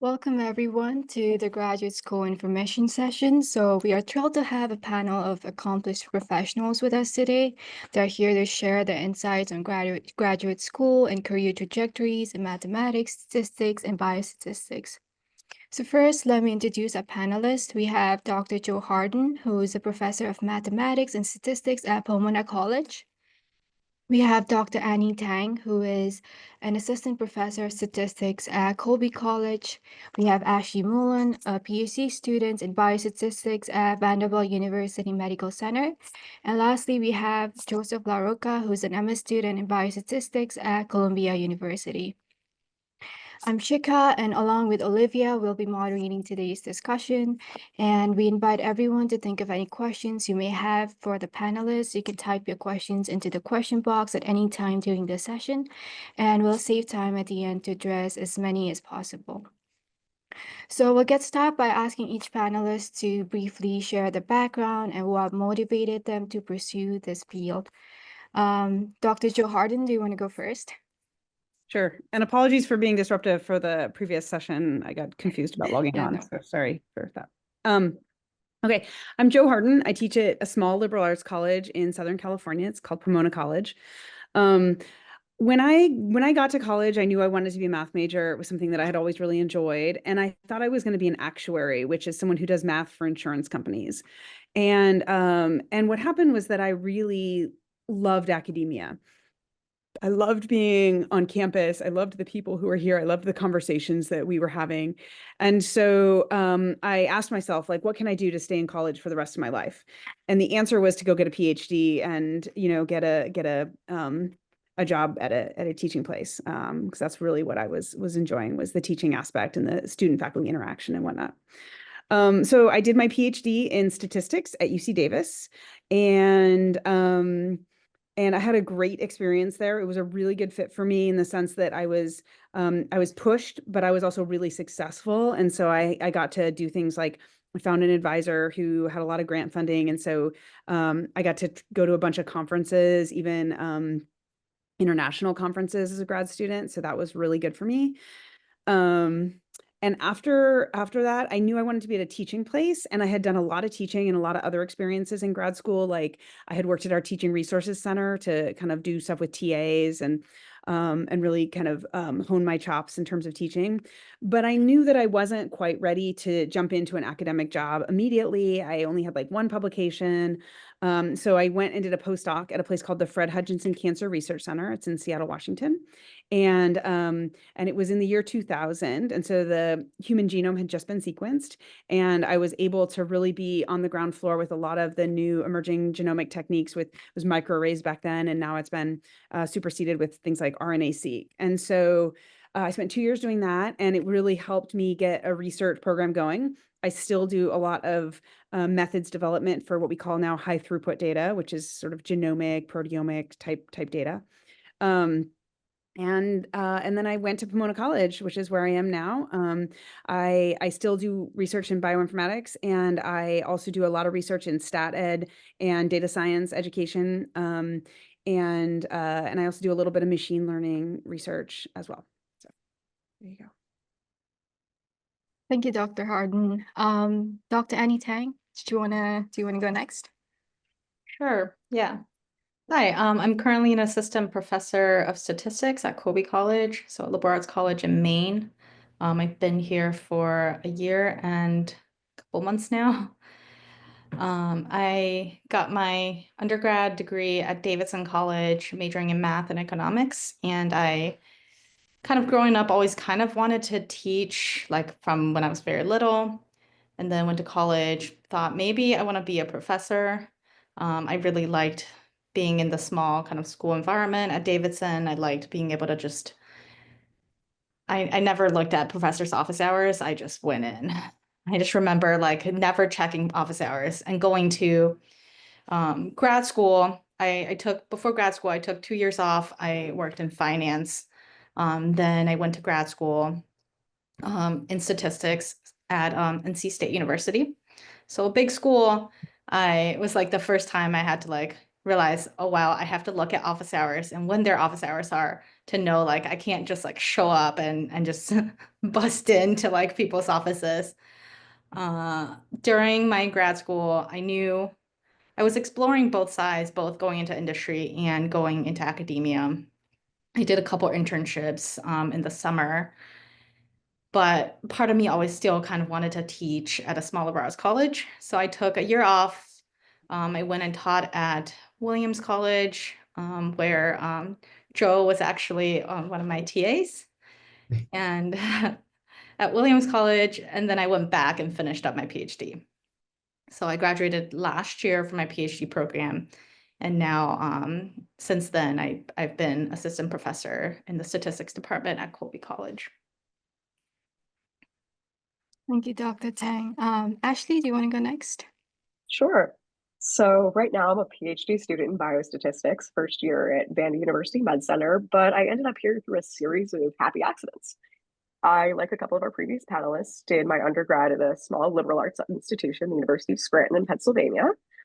Welcome everyone to the graduate school information session. So we are thrilled to have a panel of accomplished professionals with us today. They're here to share their insights on graduate school and career trajectories in mathematics, statistics, and biostatistics. So first, let me introduce our panelists. We have Dr. Joe Harden, who is a professor of mathematics and statistics at Pomona College. We have Dr. Annie Tang, who is an assistant professor of statistics at Colby College. We have Ashley Mullen, a PhD student in biostatistics at Vanderbilt University Medical Center. And lastly, we have Joseph LaRocca, who's an MS student in biostatistics at Columbia University. I'm Shika, and along with Olivia, we'll be moderating today's discussion. And we invite everyone to think of any questions you may have for the panelists. You can type your questions into the question box at any time during the session, and we'll save time at the end to address as many as possible. So we'll get started by asking each panelist to briefly share the background and what motivated them to pursue this field. Dr. Joe Harden, do you want to go first? Sure. And apologies for being disruptive for the previous session. I got confused about logging Yeah, on, no. so sorry for that. Okay, I'm Joe Harden. I teach at a small liberal arts college in Southern California. It's called Pomona College. When I got to college, I knew I wanted to be a math major. It was something that I had always really enjoyed, and I thought I was going to be an actuary, which is someone who does math for insurance companies. And what happened was that I really loved academia. I loved being on campus. I loved the people who were here. I loved the conversations that we were having. And so I asked myself, like, what can I do to stay in college for the rest of my life? And the answer was to go get a PhD and, get a job at a teaching place. Because that's really what I was enjoying, was the teaching aspect and the student faculty interaction and whatnot. So I did my PhD in statistics at UC Davis, and I had a great experience there. It was a really good fit for me in the sense that I was pushed, but I was also really successful. And so I got to do things like I found an advisor who had a lot of grant funding. And so I got to go to a bunch of conferences, even international conferences as a grad student. So that was really good for me. And after that, I knew I wanted to be at a teaching place, and I had done a lot of teaching and a lot of other experiences in grad school. Like I had worked at our teaching resources center to kind of do stuff with TAs and really kind of hone my chops in terms of teaching. But I knew that I wasn't quite ready to jump into an academic job immediately. I only had like one publication. So I went and did a postdoc at a place called the Fred Hutchinson Cancer Research Center. It's in Seattle, Washington. And it was in the year 2000. And so the human genome had just been sequenced. And I was able to really be on the ground floor with a lot of the new emerging genomic techniques. It was microarrays back then, and now it's been superseded with things like RNA-seq. And so I spent 2 years doing that, and it really helped me get a research program going. I still do a lot of methods development for what we call now high throughput data, which is sort of genomic, proteomic type data. And then I went to Pomona College, which is where I am now. I still do research in bioinformatics, and I also do a lot of research in stat ed and data science education. And I also do a little bit of machine learning research as well. So there you go. Thank you, Dr. Harden. Dr. Annie Tang, do you wanna go next? Sure. Yeah. Hi, I'm currently an assistant professor of statistics at Colby College, so at liberal arts college in Maine. I've been here for a year and a couple months now. I got my undergrad degree at Davidson College, majoring in math and economics, and I kind of growing up always kind of wanted to teach, like from when I was very little, and then went to college, thought maybe I want to be a professor. I really liked being in the small kind of school environment at Davidson. I liked being able to just, I never looked at professor's office hours. I just went in. I just remember like never checking office hours and going to grad school. Before grad school, I took 2 years off. I worked in finance. Then I went to grad school in statistics at NC State University. So a big school. It was like the first time I had to like realize, oh wow, I have to look at office hours and when their office hours are to know like I can't just like show up and just bust into like people's offices. During my grad school, I knew I was exploring both sides, both going into industry and going into academia. I did a couple internships in the summer, but part of me always still kind of wanted to teach at a small liberal arts college. So I took a year off. I went and taught at Williams College, where Joe was actually one of my TAs. And at Williams College, and then I went back and finished up my PhD. So I graduated last year from my PhD program. And now, since then, I've been assistant professor in the statistics department at Colby College. Thank you, Dr. Tang. Ashley, do you want to go next? Sure. So right now I'm a PhD student in biostatistics, first year at Vandy University Med Center, but I ended up here through a series of happy accidents. I, like a couple of our previous panelists, did my undergrad at a small liberal arts institution, the University of Scranton in Pennsylvania,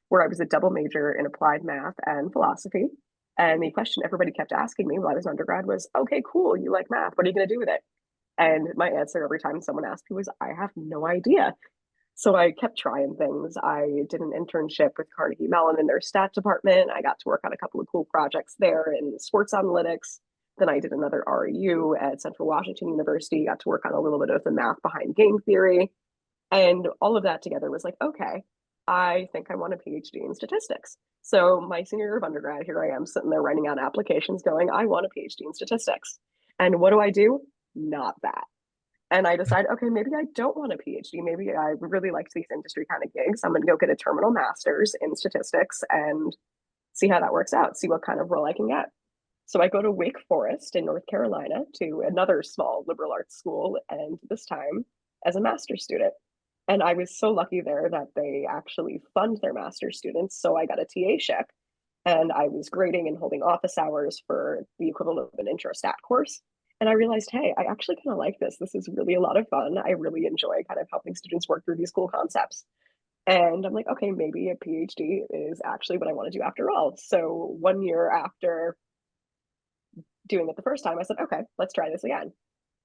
where I was a double major in applied math and philosophy. And the question everybody kept asking me while I was an undergrad was, okay, cool, you like math. What are you going to do with it? And my answer every time someone asked me was, I have no idea. So I kept trying things. I did an internship with Carnegie Mellon in their stat department. I got to work on a couple of cool projects there in sports analytics. Then I did another REU at Central Washington University, got to work on a little bit of the math behind game theory. And all of that together was like, okay, I think I want a PhD in statistics. So my senior year of undergrad, here I am sitting there writing out applications going, I want a PhD in statistics. And what do? Not that. And I decide, okay, maybe I don't want a PhD. Maybe I really liked these industry kind of gigs. I'm going to go get a terminal master's in statistics and see how that works out, see what kind of role I can get. So I go to Wake Forest in North Carolina to another small liberal arts school, and this time as a master's student. And I was so lucky there that they actually fund their master's students. So I got a TA-ship and I was grading and holding office hours for the equivalent of an intro stat course. And I realized, hey, I actually kind of like this. This is really a lot of fun. I really enjoy kind of helping students work through these cool concepts. And I'm like, okay, maybe a PhD is actually what I want to do after all. So 1 year after doing it the first time, I said, okay, let's try this again.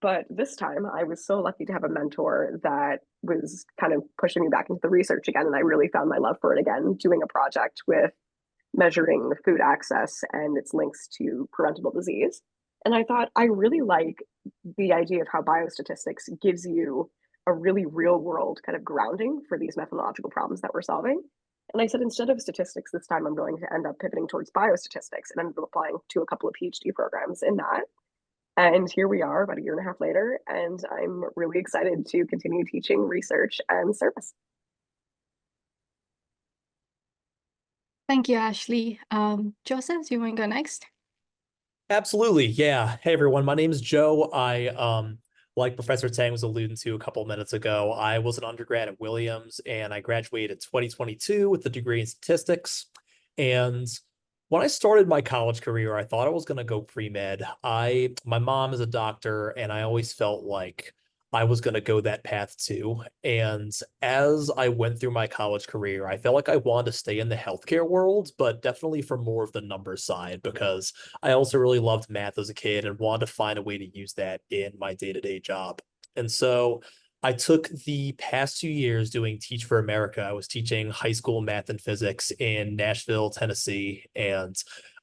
But this time I was so lucky to have a mentor that was kind of pushing me back into the research again. And I really found my love for it again, doing a project with measuring food access and its links to preventable disease. And I thought I really like the idea of how biostatistics gives you a really real world kind of grounding for these methodological problems that we're solving. And I said, instead of statistics, this time I'm going to end up pivoting towards biostatistics and ended up applying to a couple of PhD programs in that. And here we are about a year and a half later, and I'm really excited to continue teaching research and service. Thank you, Ashley. Joseph, do you want to go next? Absolutely. Yeah. Hey, everyone. My name is Joe. Like Professor Tang was alluding to a couple of minutes ago, I was an undergrad at Williams and I graduated in 2022 with a degree in statistics. And when I started my college career, I thought I was going to go pre-med. My mom is a doctor and I always felt like I was going to go that path too. And as I went through my college career, I felt like I wanted to stay in the healthcare world, but definitely for more of the numbers side, because I also really loved math as a kid and wanted to find a way to use that in my day-to-day job. And so I took the past 2 years doing Teach for America. I was teaching high school math and physics in Nashville, Tennessee, and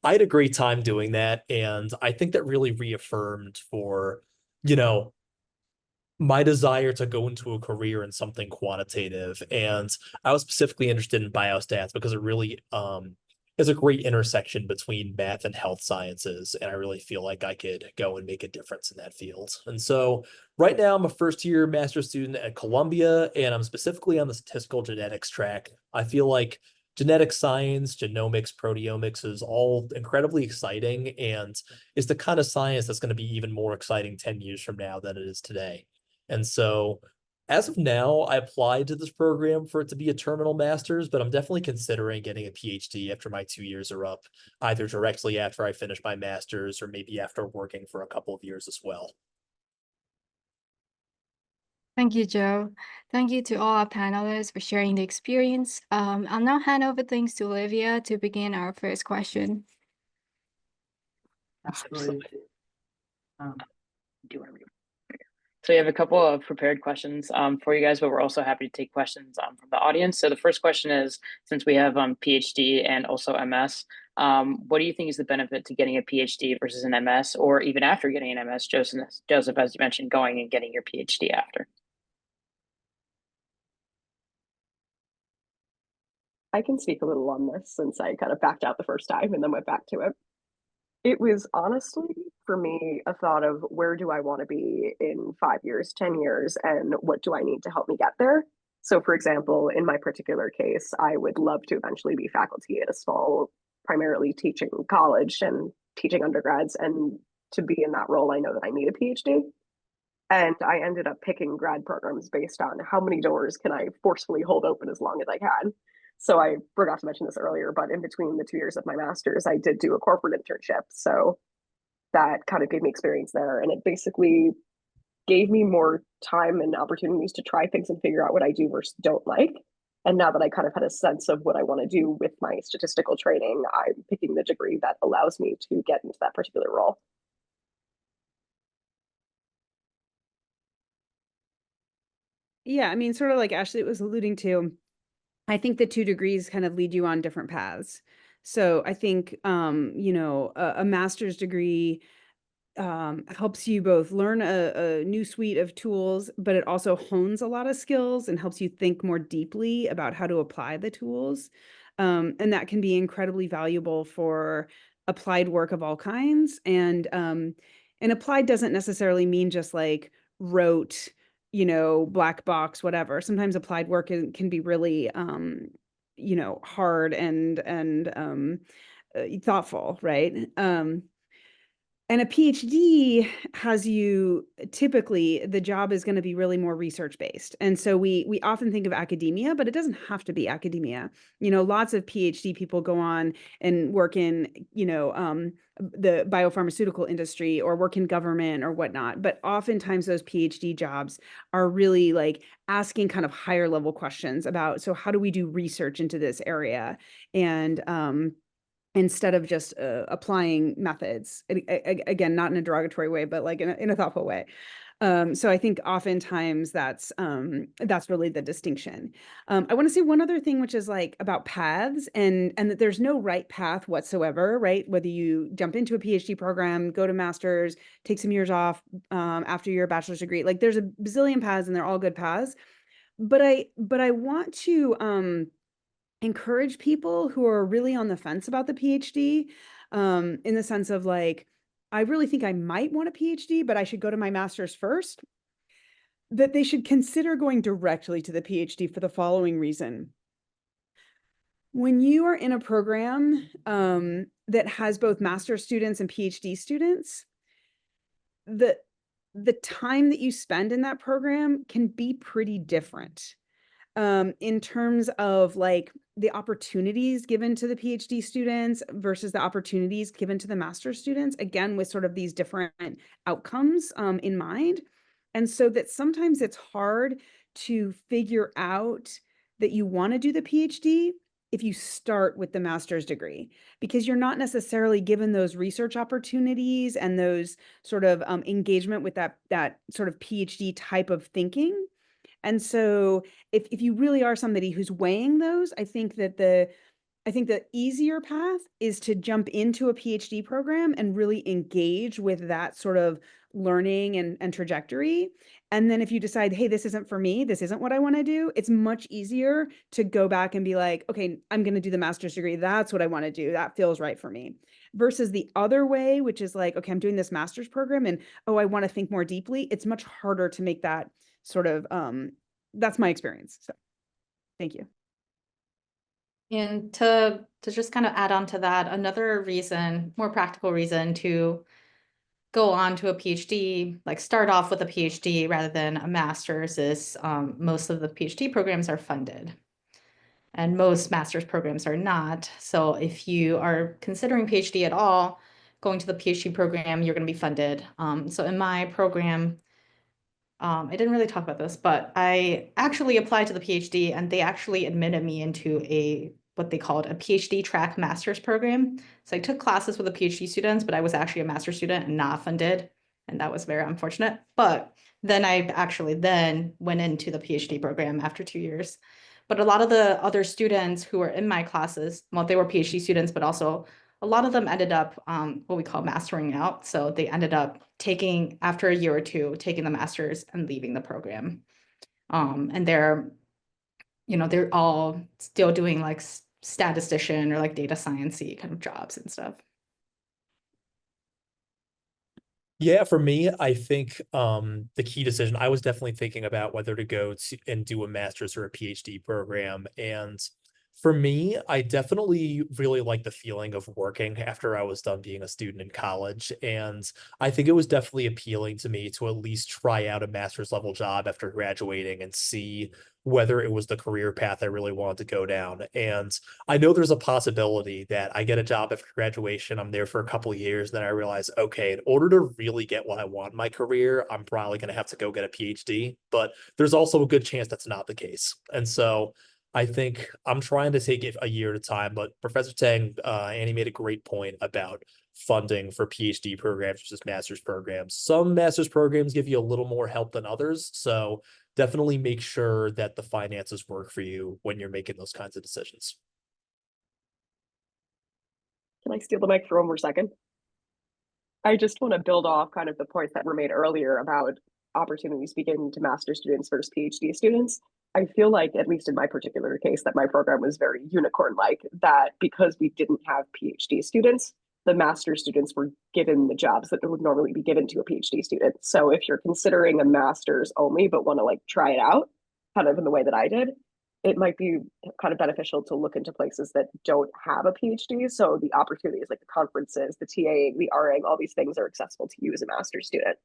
I had a great time doing that. And I think that really reaffirmed for, you know, my desire to go into a career in something quantitative. And I was specifically interested in biostats because it really is a great intersection between math and health sciences. And I really feel like I could go and make a difference in that field. And so right now I'm a first year master's student at Columbia, and I'm specifically on the statistical genetics track. I feel like genetic science, genomics, proteomics is all incredibly exciting and is the kind of science that's going to be even more exciting 10 years from now than it is today. And so as of now, I applied to this program for it to be a terminal master's, but I'm definitely considering getting a PhD after my 2 years are up, either directly after I finish my master's or maybe after working for a couple of years as well. Thank you, Joe. Thank you to all our panelists for sharing the experience. I'll now hand over things to Olivia to begin our first question. Absolutely. Do you want to read? So we have a couple of prepared questions for you guys, but we're also happy to take questions from the audience. So the first question is, since we have PhD and also MS, what do you think is the benefit to getting a PhD versus an MS, or even after getting an MS, Joseph, as you mentioned, going and getting your PhD after? I can speak a little on this since I kind of backed out the first time and then went back to it. It was honestly, for me, a thought of where do I want to be in 5 years, 10 years, and what do I need to help me get there? So, for example, in my particular case, I would love to eventually be faculty at a small, primarily teaching college and teaching undergrads. And to be in that role, I know that I need a PhD. And I ended up picking grad programs based on how many doors can I forcefully hold open as long as I can. So I forgot to mention this earlier, but in between the 2 years of my master's, I did do a corporate internship. So that kind of gave me experience there. And it basically gave me more time and opportunities to try things and figure out what I do versus don't like. And now that I kind of had a sense of what I want to do with my statistical training, I'm picking the degree that allows me to get into that particular role. Yeah, I mean, sort of like Ashley was alluding to, I think the 2 degrees kind of lead you on different paths. So I think, a master's degree helps you both learn a new suite of tools, but it also hones a lot of skills and helps you think more deeply about how to apply the tools. And that can be incredibly valuable for applied work of all kinds. And applied doesn't necessarily mean just like rote, black box, whatever. Sometimes applied work can be really, hard and thoughtful, right? And a PhD has you typically the job is going to be really more research based. And so we often think of academia, but it doesn't have to be academia. Lots of PhD people go on and work in, the biopharmaceutical industry or work in government or whatnot. But oftentimes those PhD jobs are really like asking kind of higher level questions about, so how do we do research into this area? And instead of just applying methods, again, not in a derogatory way, but like in a thoughtful way. So I think oftentimes that's really the distinction. I want to say one other thing, which is like about paths and that there's no right path whatsoever, right? Whether you jump into a PhD program, go to master's, take some years off after your bachelor's degree, like there's a bazillion paths and they're all good paths. But I want to encourage people who are really on the fence about the PhD, in the sense of like, I really think I might want a PhD, but I should go to my master's first, that they should consider going directly to the PhD for the following reason. When you are in a program that has both master's students and PhD students, the time that you spend in that program can be pretty different. In terms of like the opportunities given to the PhD students versus the opportunities given to the master's students, again, with sort of these different outcomes in mind. And so that sometimes it's hard to figure out that you want to do the PhD if you start with the master's degree, because you're not necessarily given those research opportunities and those sort of engagement with that sort of PhD type of thinking. And so if you really are somebody who's weighing those, I think the easier path is to jump into a PhD program and really engage with that sort of learning and trajectory. And then if you decide, hey, this isn't for me, this isn't what I want to do, it's much easier to go back and be like, okay, I'm going to do the master's degree. That's what I want to do. That feels right for me. Versus the other way, which is like, okay, I'm doing this master's program and, oh, I want to think more deeply. It's much harder to make that sort of, that's my experience. So thank you. And to just kind of add on to that, another reason, more practical reason to go on to a PhD, like start off with a PhD rather than a master's, is most of the PhD programs are funded. And most master's programs are not. So if you are considering PhD at all, going to the PhD program, you're going to be funded. So in my program, I didn't really talk about this, but I actually applied to the PhD and they actually admitted me into what they called a PhD track master's program. So I took classes with the PhD students, but I was actually a master's student and not funded. And that was very unfortunate. But then I actually then went into the PhD program after 2 years. But a lot of the other students who were in my classes, well, they were PhD students, but also a lot of them ended up what we call mastering out. So they ended up taking, after a year or two, taking the masters and leaving the program. And they're all still doing like statistician or like data science-y kind of jobs and stuff. Yeah, for me, I think the key decision, I was definitely thinking about whether to go to and do a master's or a PhD program. And for me, I definitely really like the feeling of working after I was done being a student in college. And I think it was definitely appealing to me to at least try out a master's level job after graduating and see whether it was the career path I really wanted to go down. And I know there's a possibility that I get a job after graduation, I'm there for a couple of years, then I realize, okay, in order to really get what I want in my career, I'm probably going to have to go get a PhD. But there's also a good chance that's not the case. And so I think I'm trying to take it a year at a time. But Professor Tang, Annie made a great point about funding for PhD programs versus master's programs. Some master's programs give you a little more help than others. So definitely make sure that the finances work for you when you're making those kinds of decisions. Can I steal the mic for one more second? I just want to build off kind of the points that were made earlier about opportunities beginning to master students versus PhD students. I feel like, at least in my particular case, that my program was very unicorn-like, that because we didn't have PhD students, the master students were given the jobs that would normally be given to a PhD student. So if you're considering a master's only, but want to like try it out, kind of in the way that I did, it might be kind of beneficial to look into places that don't have a PhD. So the opportunities like the conferences, the TAing, the RAing, all these things are accessible to you as a master's student.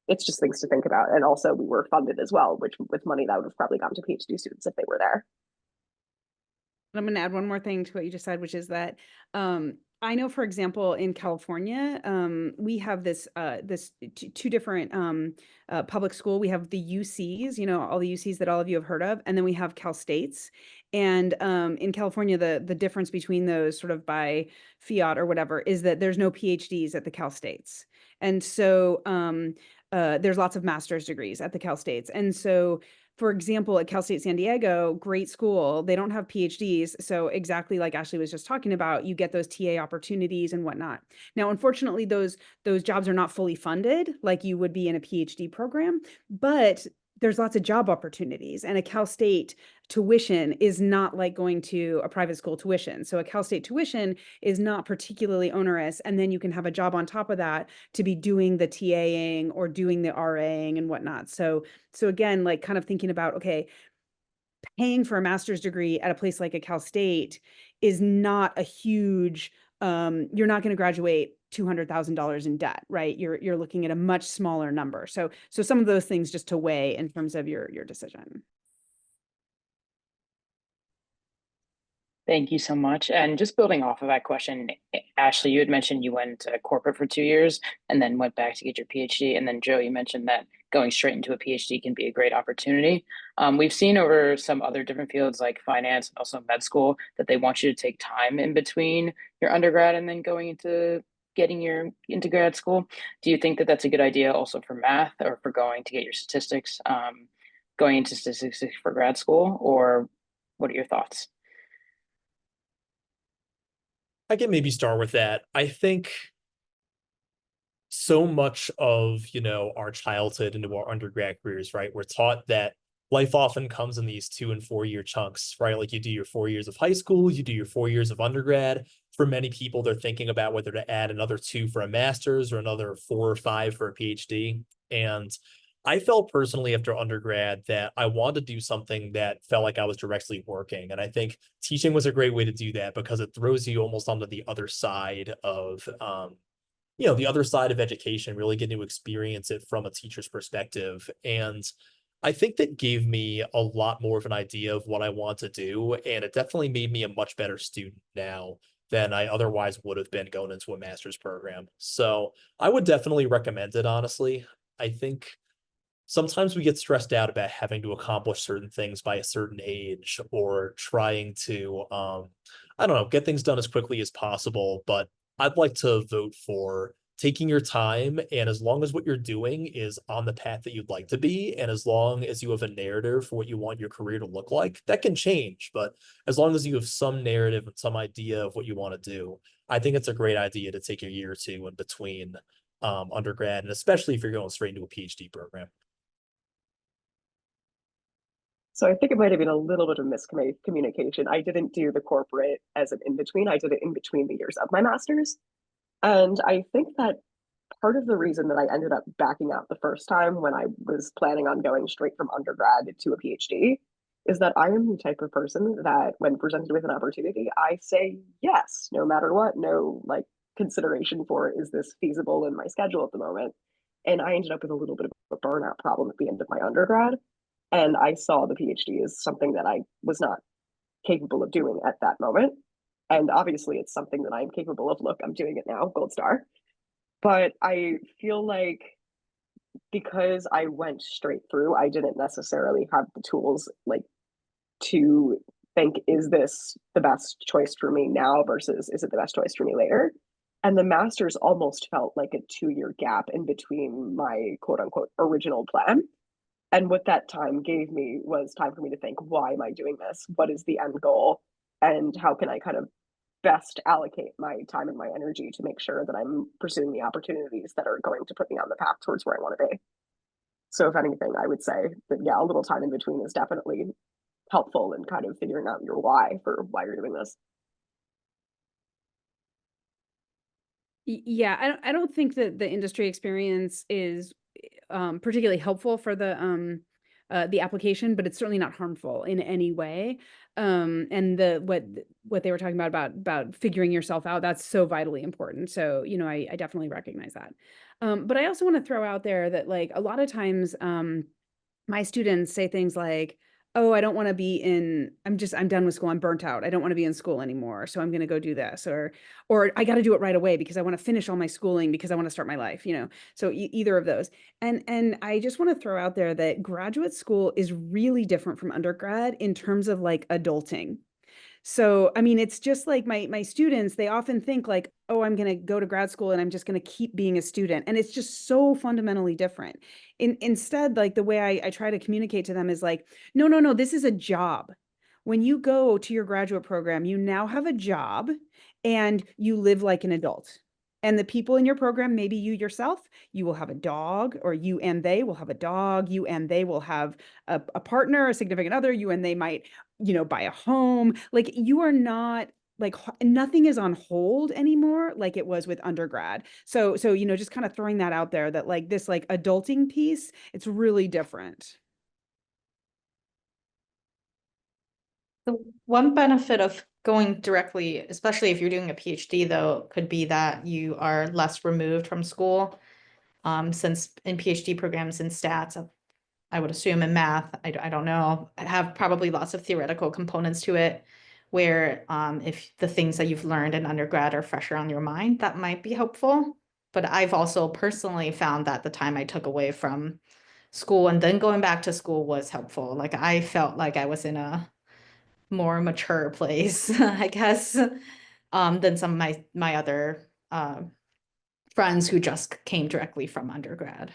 It's just things to think about. And also we were funded as well, which with money that would have probably gone to PhD students if they were there. I'm going to add one more thing to what you just said, which is that I know, for example, in California, we have this two different public school. We have the UCs, you know, all the UCs that all of you have heard of, and then we have Cal States. And in California, the difference between those sort of by fiat or whatever is that there's no PhDs at the Cal States. And so there's lots of master's degrees at the Cal States. And so for example, at Cal State San Diego, great school, they don't have PhDs. So exactly like Ashley was just talking about, you get those TA opportunities and whatnot. Now, unfortunately, those jobs are not fully funded like you would be in a PhD program, but there's lots of job opportunities, and a Cal State tuition is not like going to a private school tuition. So a Cal State tuition is not particularly onerous. And then you can have a job on top of that to be doing the TAing or doing the RAing and whatnot. So again, like kind of thinking about, okay, paying for a master's degree at a place like a Cal State is not a huge, you're not going to graduate $200,000 in debt, right? You're looking at a much smaller number. So some of those things just to weigh in terms of your decision. Thank you so much. And just building off of that question, Ashley, you had mentioned you went to corporate for 2 years and then went back to get your PhD. And then Joe, you mentioned that going straight into a PhD can be a great opportunity. We've seen over some other different fields like finance and also med school that they want you to take time in between your undergrad and then going into getting your into grad school. Do you think that that's a good idea also for math or for going to get your statistics, going into statistics for grad school? Or what are your thoughts? I can maybe start with that. I think so much of, our childhood into our undergrad careers, right? We're taught that life often comes in these 2 and 4 year chunks, right? Like you do your 4 years of high school, you do your 4 years of undergrad. For many people, they're thinking about whether to add another 2 for a master's or another 4 or 5 for a PhD. And I felt personally after undergrad that I wanted to do something that felt like I was directly working. And I think teaching was a great way to do that because it throws you almost onto the other side of, the other side of education, really getting to experience it from a teacher's perspective. And I think that gave me a lot more of an idea of what I want to do. And it definitely made me a much better student now than I otherwise would have been going into a master's program. So I would definitely recommend it, honestly. I think sometimes we get stressed out about having to accomplish certain things by a certain age or trying to, I don't know, get things done as quickly as possible. But I'd like to vote for taking your time, and as long as what you're doing is on the path that you'd like to be, and as long as you have a narrative for what you want your career to look like, that can change. But as long as you have some narrative and some idea of what you want to do, I think it's a great idea to take a year or two in between undergrad, and especially if you're going straight into a PhD program. So I think it might have been a little bit of miscommunication. I didn't do the corporate as an in-between. I did it in between the years of my master's. And I think that part of the reason that I ended up backing out the first time when I was planning on going straight from undergrad to a PhD is that I am the type of person that when presented with an opportunity, I say yes, no matter what, no like consideration for is this feasible in my schedule at the moment. And I ended up with a little bit of a burnout problem at the end of my undergrad. And I saw the PhD as something that I was not capable of doing at that moment. And obviously, it's something that I'm capable of. Look, I'm doing it now, gold star. But I feel like because I went straight through, I didn't necessarily have the tools like to think, is this the best choice for me now versus is it the best choice for me later? And the master's almost felt like a 2 year gap in between my quote unquote original plan. And what that time gave me was time for me to think, why am I doing this? What is the end goal? And how can I kind of best allocate my time and my energy to make sure that I'm pursuing the opportunities that are going to put me on the path towards where I want to be. So if anything, I would say that yeah, a little time in between is definitely helpful in kind of figuring out your why for why you're doing this. Yeah, I don't think that the industry experience is particularly helpful for the application, but it's certainly not harmful in any way. And what they were talking about figuring yourself out, that's so vitally important. So, you know, I definitely recognize that. But I also want to throw out there that like a lot of times my students say things like, oh, I don't want to be in, I'm done with school. I'm burnt out. I don't want to be in school anymore. So I'm going to go do this, or I got to do it right away because I want to finish all my schooling because I want to start my life, you know? So either of those. And I just want to throw out there that graduate school is really different from undergrad in terms of like adulting. So, I mean, it's just like my students, they often think like, oh, I'm going to go to grad school and I'm just going to keep being a student. And it's just so fundamentally different. Instead, like the way I try to communicate to them is like, no, this is a job. When you go to your graduate program, you now have a job and you live like an adult. And the people in your program, maybe you yourself, you will have a dog, or you and they will have a dog, you and they will have a partner, a significant other, you and they might, you know, buy a home. Like you are not like nothing is on hold anymore like it was with undergrad. So you know, just kind of throwing that out there that like this like adulting piece, it's really different. The one benefit of going directly, especially if you're doing a PhD, though, could be that you are less removed from school. Since in PhD programs in stats, I would assume in math, I don't know, have probably lots of theoretical components to it, where if the things that you've learned in undergrad are fresher on your mind, that might be helpful. But I've also personally found that the time I took away from school and then going back to school was helpful. Like I felt like I was in a more mature place, I guess, than some of my other friends who just came directly from undergrad.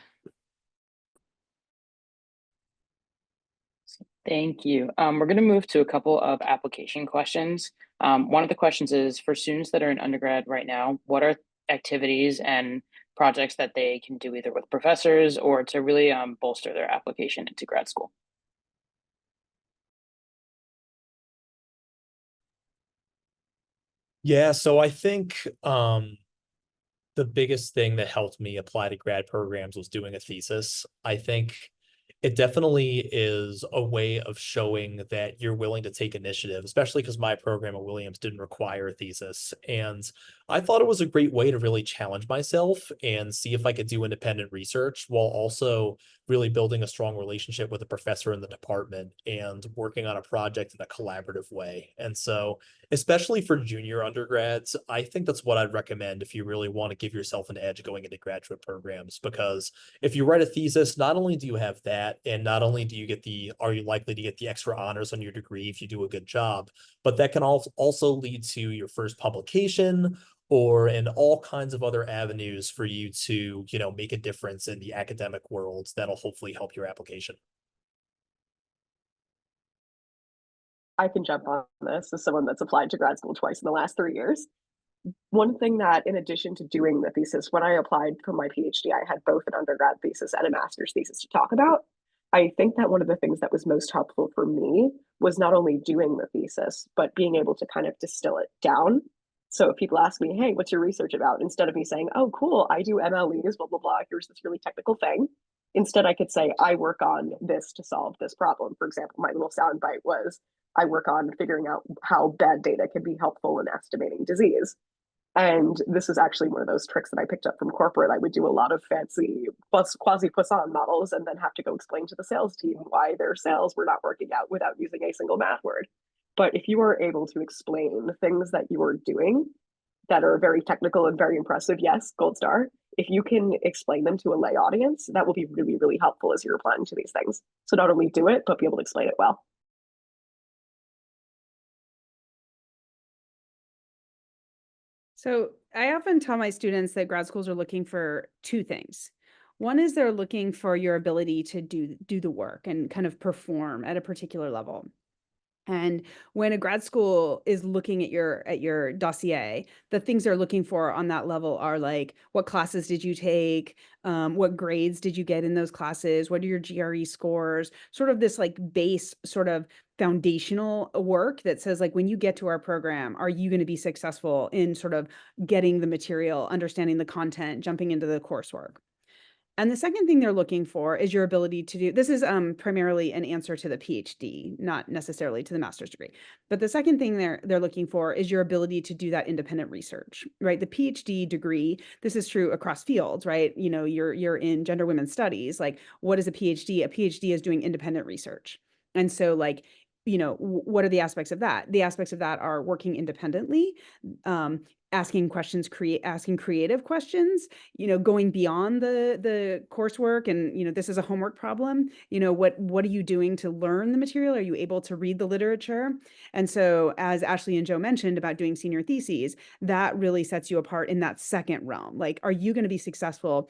Thank you. We're going to move to a couple of application questions. One of the questions is for students that are in undergrad right now, what are activities and projects that they can do either with professors or to really bolster their application into grad school? Yeah, so I think the biggest thing that helped me apply to grad programs was doing a thesis. I think it definitely is a way of showing that you're willing to take initiative, especially because my program at Williams didn't require a thesis. And I thought it was a great way to really challenge myself and see if I could do independent research while also really building a strong relationship with a professor in the department and working on a project in a collaborative way. And so, especially for junior undergrads, I think that's what I'd recommend if you really want to give yourself an edge going into graduate programs, because if you write a thesis, not only do you have that, and not only do you get are you likely to get the extra honors on your degree if you do a good job, but that can also lead to your first publication or in all kinds of other avenues for you to, make a difference in the academic world that'll hopefully help your application. I can jump on this as someone that's applied to grad school twice in the last 3 years. One thing that, in addition to doing the thesis, when I applied for my PhD, I had both an undergrad thesis and a master's thesis to talk about. I think that one of the things that was most helpful for me was not only doing the thesis, but being able to kind of distill it down. So if people ask me, hey, what's your research about? Instead of me saying, oh, cool, I do MLEs, blah, blah, blah, here's this really technical thing. Instead, I could say, I work on this to solve this problem. For example, my little soundbite was, I work on figuring out how bad data can be helpful in estimating disease. And this is actually one of those tricks that I picked up from corporate. I would do a lot of fancy quasi-Poisson models and then have to go explain to the sales team why their sales were not working out without using a single math word. But if you are able to explain the things that you are doing that are very technical and very impressive, yes, gold star. If you can explain them to a lay audience, that will be really, really helpful as you're applying to these things. So not only do it, but be able to explain it well. So I often tell my students that grad schools are looking for two things. One is they're looking for your ability to do the work and kind of perform at a particular level. And when a grad school is looking at your dossier, the things they're looking for on that level are like, what classes did you take? What grades did you get in those classes? What are your GRE scores? Sort of this like base sort of foundational work that says like, when you get to our program, are you going to be successful in sort of getting the material, understanding the content, jumping into the coursework? And the second thing they're looking for is your ability to do, this is primarily an answer to the PhD, not necessarily to the master's degree. But the second thing they're looking for is your ability to do that independent research, right? The PhD degree, this is true across fields, right? You're in gender women's studies. Like, what is a PhD? A PhD is doing independent research. And so like, what are the aspects of that? The aspects of that are working independently, asking creative questions, going beyond the coursework and, this is a homework problem. What are you doing to learn the material? Are you able to read the literature? And so as Ashley and Joe mentioned about doing senior theses, that really sets you apart in that second realm. Like, are you going to be successful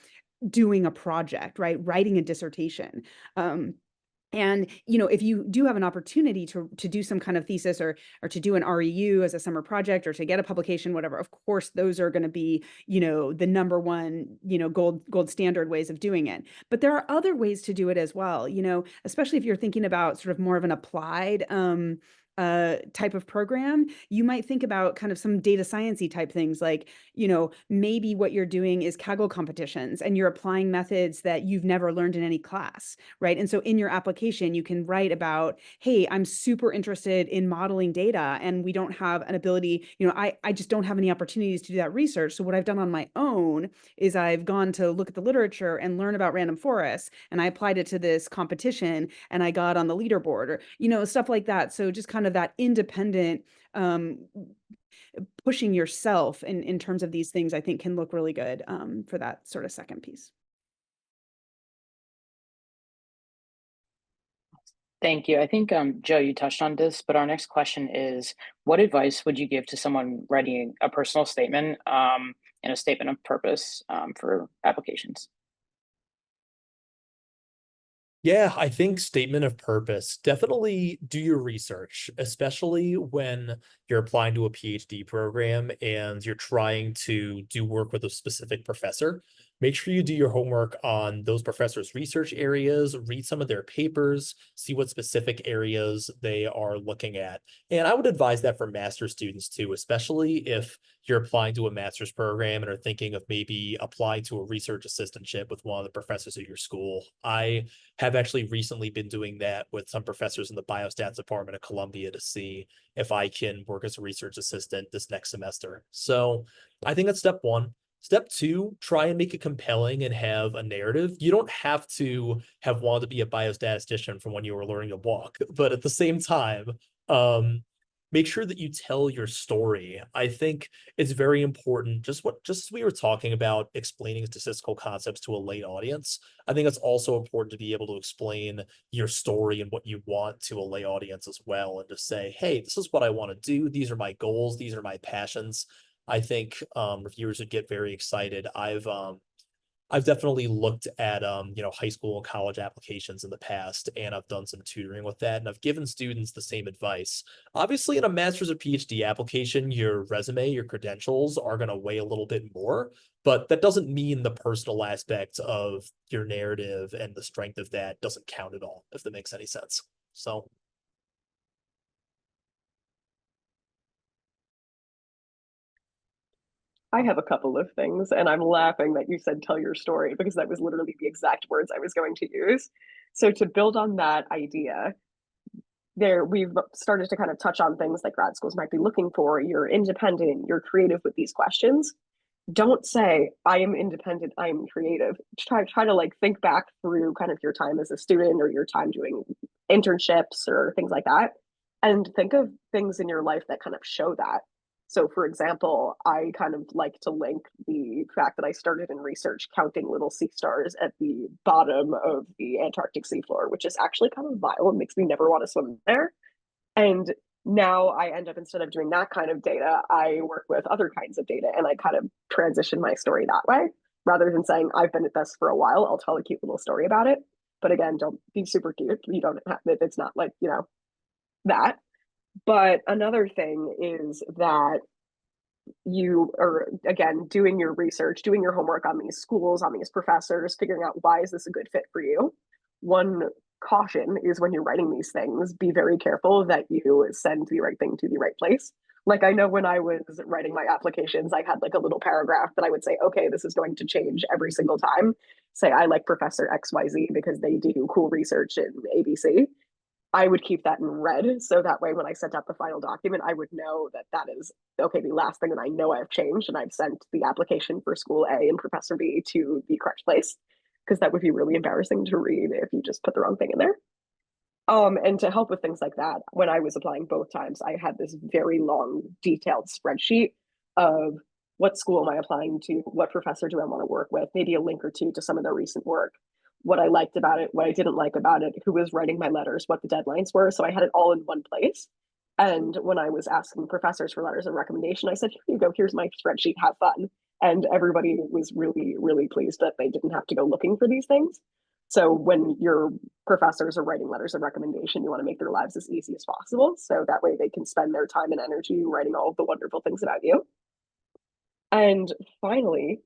doing a project, right? Writing a dissertation? And, if you do have an opportunity to do some kind of thesis or to do an REU as a summer project or to get a publication, whatever, of course, those are going to be, the number one, gold standard ways of doing it. But there are other ways to do it as well, especially if you're thinking about sort of more of an applied type of program. You might think about kind of some data sciencey type things like, maybe what you're doing is Kaggle competitions and you're applying methods that you've never learned in any class, right? And so in your application, you can write about, hey, I'm super interested in modeling data and we don't have an ability, I just don't have any opportunities to do that research. So what I've done on my own is I've gone to look at the literature and learn about random forests, and I applied it to this competition and I got on the leaderboard, or, stuff like that. So just kind of that independent pushing yourself in terms of these things, I think can look really good for that sort of second piece. Thank you. I think, Joe, you touched on this, but our next question is, what advice would you give to someone writing a personal statement and a statement of purpose for applications? Yeah, I think statement of purpose, definitely do your research, especially when you're applying to a PhD program and you're trying to do work with a specific professor. Make sure you do your homework on those professors' research areas, read some of their papers, see what specific areas they are looking at. And I would advise that for master's students too, especially if you're applying to a master's program and are thinking of maybe applying to a research assistantship with one of the professors at your school. I have actually recently been doing that with some professors in the biostats department at Columbia to see if I can work as a research assistant this next semester. So I think that's step one. Step two, try and make it compelling and have a narrative. You don't have to have wanted to be a biostatistician from when you were learning to walk, but at the same time, make sure that you tell your story. I think it's very important, just as we were talking about explaining statistical concepts to a lay audience, I think it's also important to be able to explain your story and what you want to a lay audience as well, and to say, hey, this is what I want to do. These are my goals. These are my passions. I think reviewers would get very excited. I've definitely looked at high school and college applications in the past, and I've done some tutoring with that, and I've given students the same advice. Obviously, in a master's or PhD application, your resume, your credentials are going to weigh a little bit more, but that doesn't mean the personal aspect of your narrative and the strength of that doesn't count at all, if that makes any sense. So I have a couple of things, and I'm laughing that you said tell your story because that was literally the exact words I was going to use. So to build on that idea, we've started to kind of touch on things like grad schools might be looking for. You're independent, you're creative with these questions. Don't say I am independent, I am creative. Try to like think back through kind of your time as a student or your time doing internships or things like that, and think of things in your life that kind of show that. So, for example, I kind of like to link the fact that I started in research counting little sea stars at the bottom of the Antarctic seafloor, which is actually kind of vile and makes me never want to swim there. And now I end up, instead of doing that kind of data, I work with other kinds of data, and I kind of transition my story that way. Rather than saying I've been at this for a while, I'll tell a cute little story about it. But again, don't be super cute. You don't have it. It's not like, that. But another thing is that you are, again, doing your research, doing your homework on these schools, on these professors, figuring out why is this a good fit for you. One caution is when you're writing these things, be very careful that you send the right thing to the right place. Like, I know when I was writing my applications, I had like a little paragraph that I would say, okay, this is going to change every single time. Say, I like Professor XYZ because they do cool research in ABC. I would keep that in red. So that way, when I sent out the final document, I would know that that is, okay, the last thing that I know I've changed, and I've sent the application for school A and Professor B to the correct place, because that would be really embarrassing to read if you just put the wrong thing in there. And to help with things like that, when I was applying both times, I had this very long, detailed spreadsheet of what school am I applying to, what professor do I want to work with, maybe a link or two to some of their recent work, what I liked about it, what I didn't like about it, who was writing my letters, what the deadlines were. So I had it all in one place. And when I was asking professors for letters of recommendation, I said, here you go, here's my spreadsheet, have fun. And everybody was really, really pleased that they didn't have to go looking for these things. So when your professors are writing letters of recommendation, you want to make their lives as easy as possible. So that way they can spend their time and energy writing all of the wonderful things about you. And finally,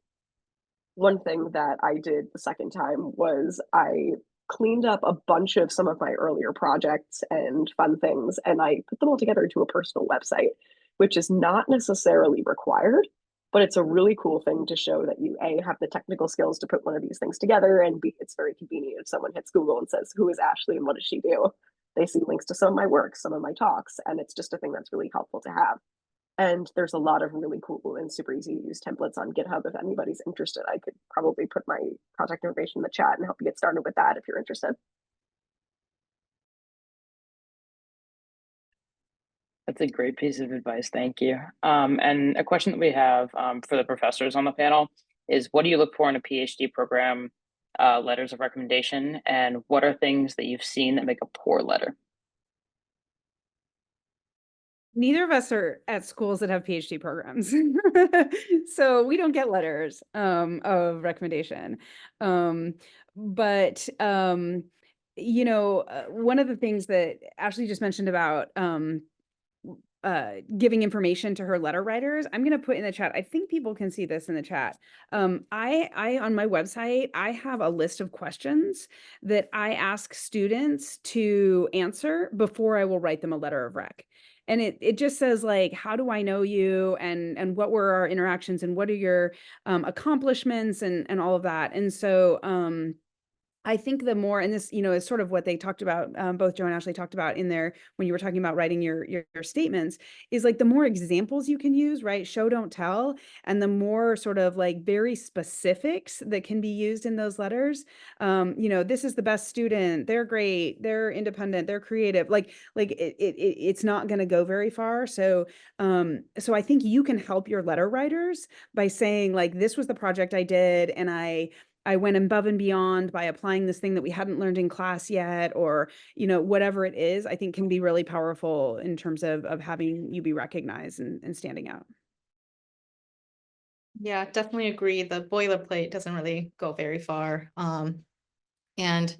one thing that I did the second time was I cleaned up a bunch of some of my earlier projects and fun things, and I put them all together into a personal website, which is not necessarily required, but it's a really cool thing to show that you A, have the technical skills to put one of these things together, and B, it's very convenient if someone hits Google and says, who is Ashley and what does she do? They see links to some of my work, some of my talks, and it's just a thing that's really helpful to have. And there's a lot of really cool and super easy to use templates on GitHub. If anybody's interested, I could probably put my contact information in the chat and help you get started with that if you're interested. That's a great piece of advice. Thank you. And a question that we have for the professors on the panel is, what do you look for in a PhD program letters of recommendation? And what are things that you've seen that make a poor letter? Neither of us are at schools that have PhD programs. So we don't get letters of recommendation. But one of the things that Ashley just mentioned about giving information to her letter writers, I'm going to put in the chat. I think people can see this in the chat. I on my website, I have a list of questions that I ask students to answer before I will write them a letter of rec. And it just says, like, how do I know you, and what were our interactions, and what are your accomplishments, and all of that. And so I think the more, and this, is sort of what they talked about, both Joe and Ashley talked about in there when you were talking about writing your statements, is like the more examples you can use, right? Show, don't tell. And the more sort of like very specifics that can be used in those letters. This is the best student, they're great, they're independent, they're creative. It's not going to go very far. So I think you can help your letter writers by saying like, this was the project I did, and I went above and beyond by applying this thing that we hadn't learned in class yet, or, whatever it is, I think can be really powerful in terms of having you be recognized and standing out. Yeah, definitely agree. The boilerplate doesn't really go very far. And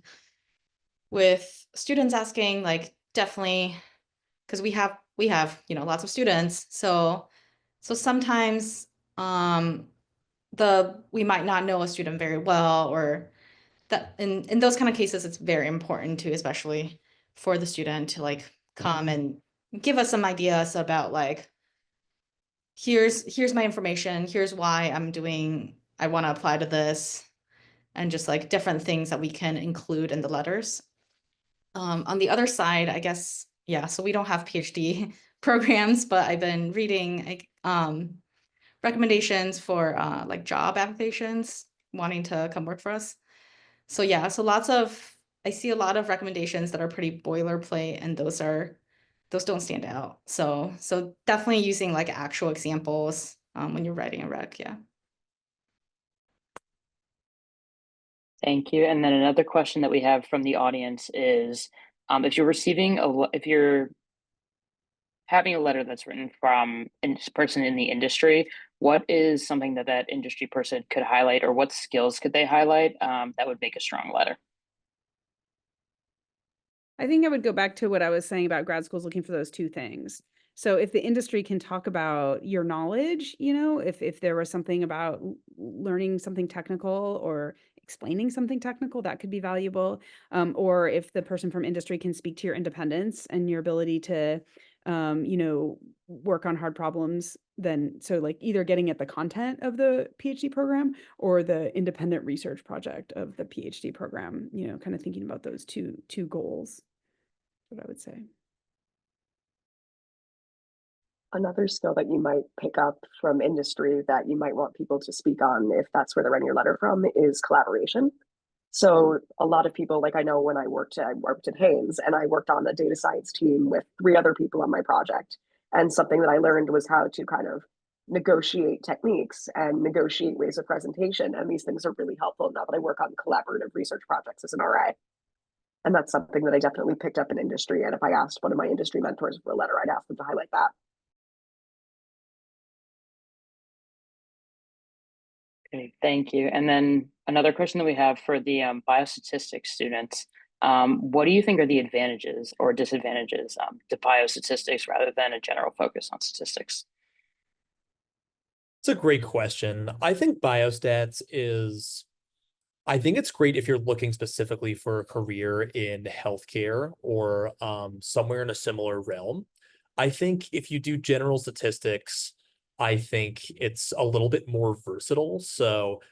with students asking, like, definitely, because we have lots of students, so sometimes we might not know a student very well, or that in those kind of cases, it's very important to, especially for the student, to like come and give us some ideas about like, here's my information, here's why I want to apply to this, and just like different things that we can include in the letters. On the other side, I guess, yeah, so we don't have PhD programs, but I've been reading like recommendations for like job applications wanting to come work for us. So yeah, I see a lot of recommendations that are pretty boilerplate, and those don't stand out. So definitely using like actual examples when you're writing a rec, yeah. Thank you. And then another question that we have from the audience is, if you're having a letter that's written from a person in the industry, what is something that industry person could highlight, or what skills could they highlight that would make a strong letter? I think I would go back to what I was saying about grad schools looking for those two things. So if the industry can talk about your knowledge, if there was something about learning something technical or explaining something technical, that could be valuable. Or if the person from industry can speak to your independence and your ability to, work on hard problems, then so like either getting at the content of the PhD program or the independent research project of the PhD program, kind of thinking about those two goals. What I would say. Another skill that you might pick up from industry that you might want people to speak on, if that's where they're writing your letter from, is collaboration. So a lot of people, like I know when I worked at Haynes, and I worked on a data science team with 3 other people on my project. And something that I learned was how to kind of negotiate techniques and negotiate ways of presentation. And these things are really helpful now that I work on collaborative research projects as an RA. And that's something that I definitely picked up in industry. And if I asked one of my industry mentors for a letter, I'd ask them to highlight that. Okay, thank you. And then another question that we have for the biostatistics students, what do you think are the advantages or disadvantages to biostatistics rather than a general focus on statistics? It's a great question. I think it's great if you're looking specifically for a career in healthcare or somewhere in a similar realm. I think if you do general statistics, I think it's a little bit more versatile.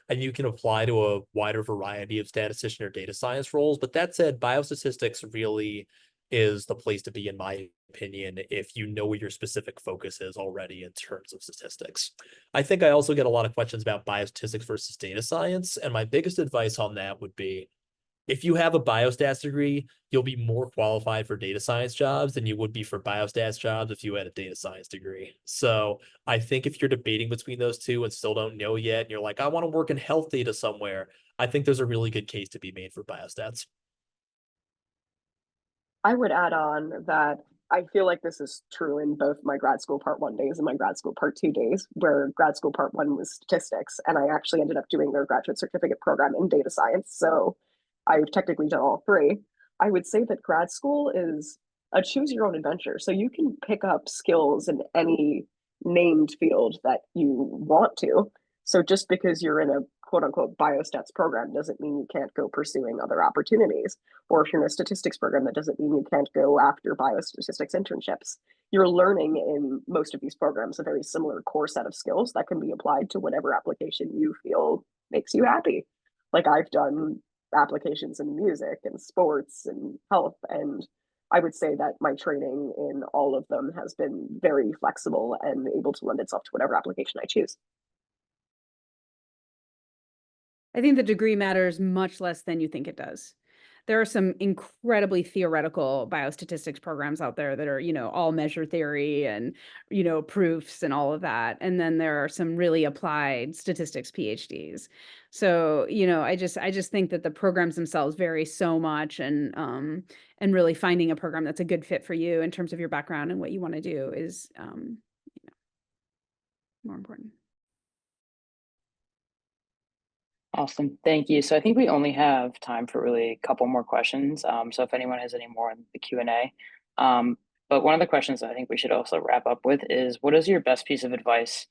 And you can apply to a wider variety of statistician or data science roles. But that said, biostatistics really is the place to be, in my opinion, if you know what your specific focus is already in terms of statistics. I think I also get a lot of questions about biostatistics versus data science. And my biggest advice on that would be, if you have a biostats degree, you'll be more qualified for data science jobs than you would be for biostats jobs if you had a data science degree. So I think if you're debating between those two and still don't know yet, and you're like, I want to work in health data somewhere, I think there's a really good case to be made for biostats. I would add on that I feel like this is true in both my grad school part 1 days and my grad school part 2 days, where grad school part 1 was statistics, and I actually ended up doing their graduate certificate program in data science. So I've technically done all 3. I would say that grad school is a choose your own adventure. So you can pick up skills in any named field that you want to. So just because you're in a quote unquote biostats program doesn't mean you can't go pursuing other opportunities. Or if you're in a statistics program, that doesn't mean you can't go after biostatistics internships. You're learning in most of these programs a very similar core set of skills that can be applied to whatever application you feel makes you happy. Like I've done applications in music and sports and health. And I would say that my training in all of them has been very flexible and able to lend itself to whatever application I choose. I think the degree matters much less than you think it does. There are some incredibly theoretical biostatistics programs out there that are, all measure theory and, proofs and all of that. And then there are some really applied statistics PhDs. So, I just think that the programs themselves vary so much, and really finding a program that's a good fit for you in terms of your background and what you want to do is, more important. Awesome. Thank you. So I think we only have time for really a couple more questions. So if anyone has any more in the Q&A. But one of the questions I think we should also wrap up with is, what is your best piece of advice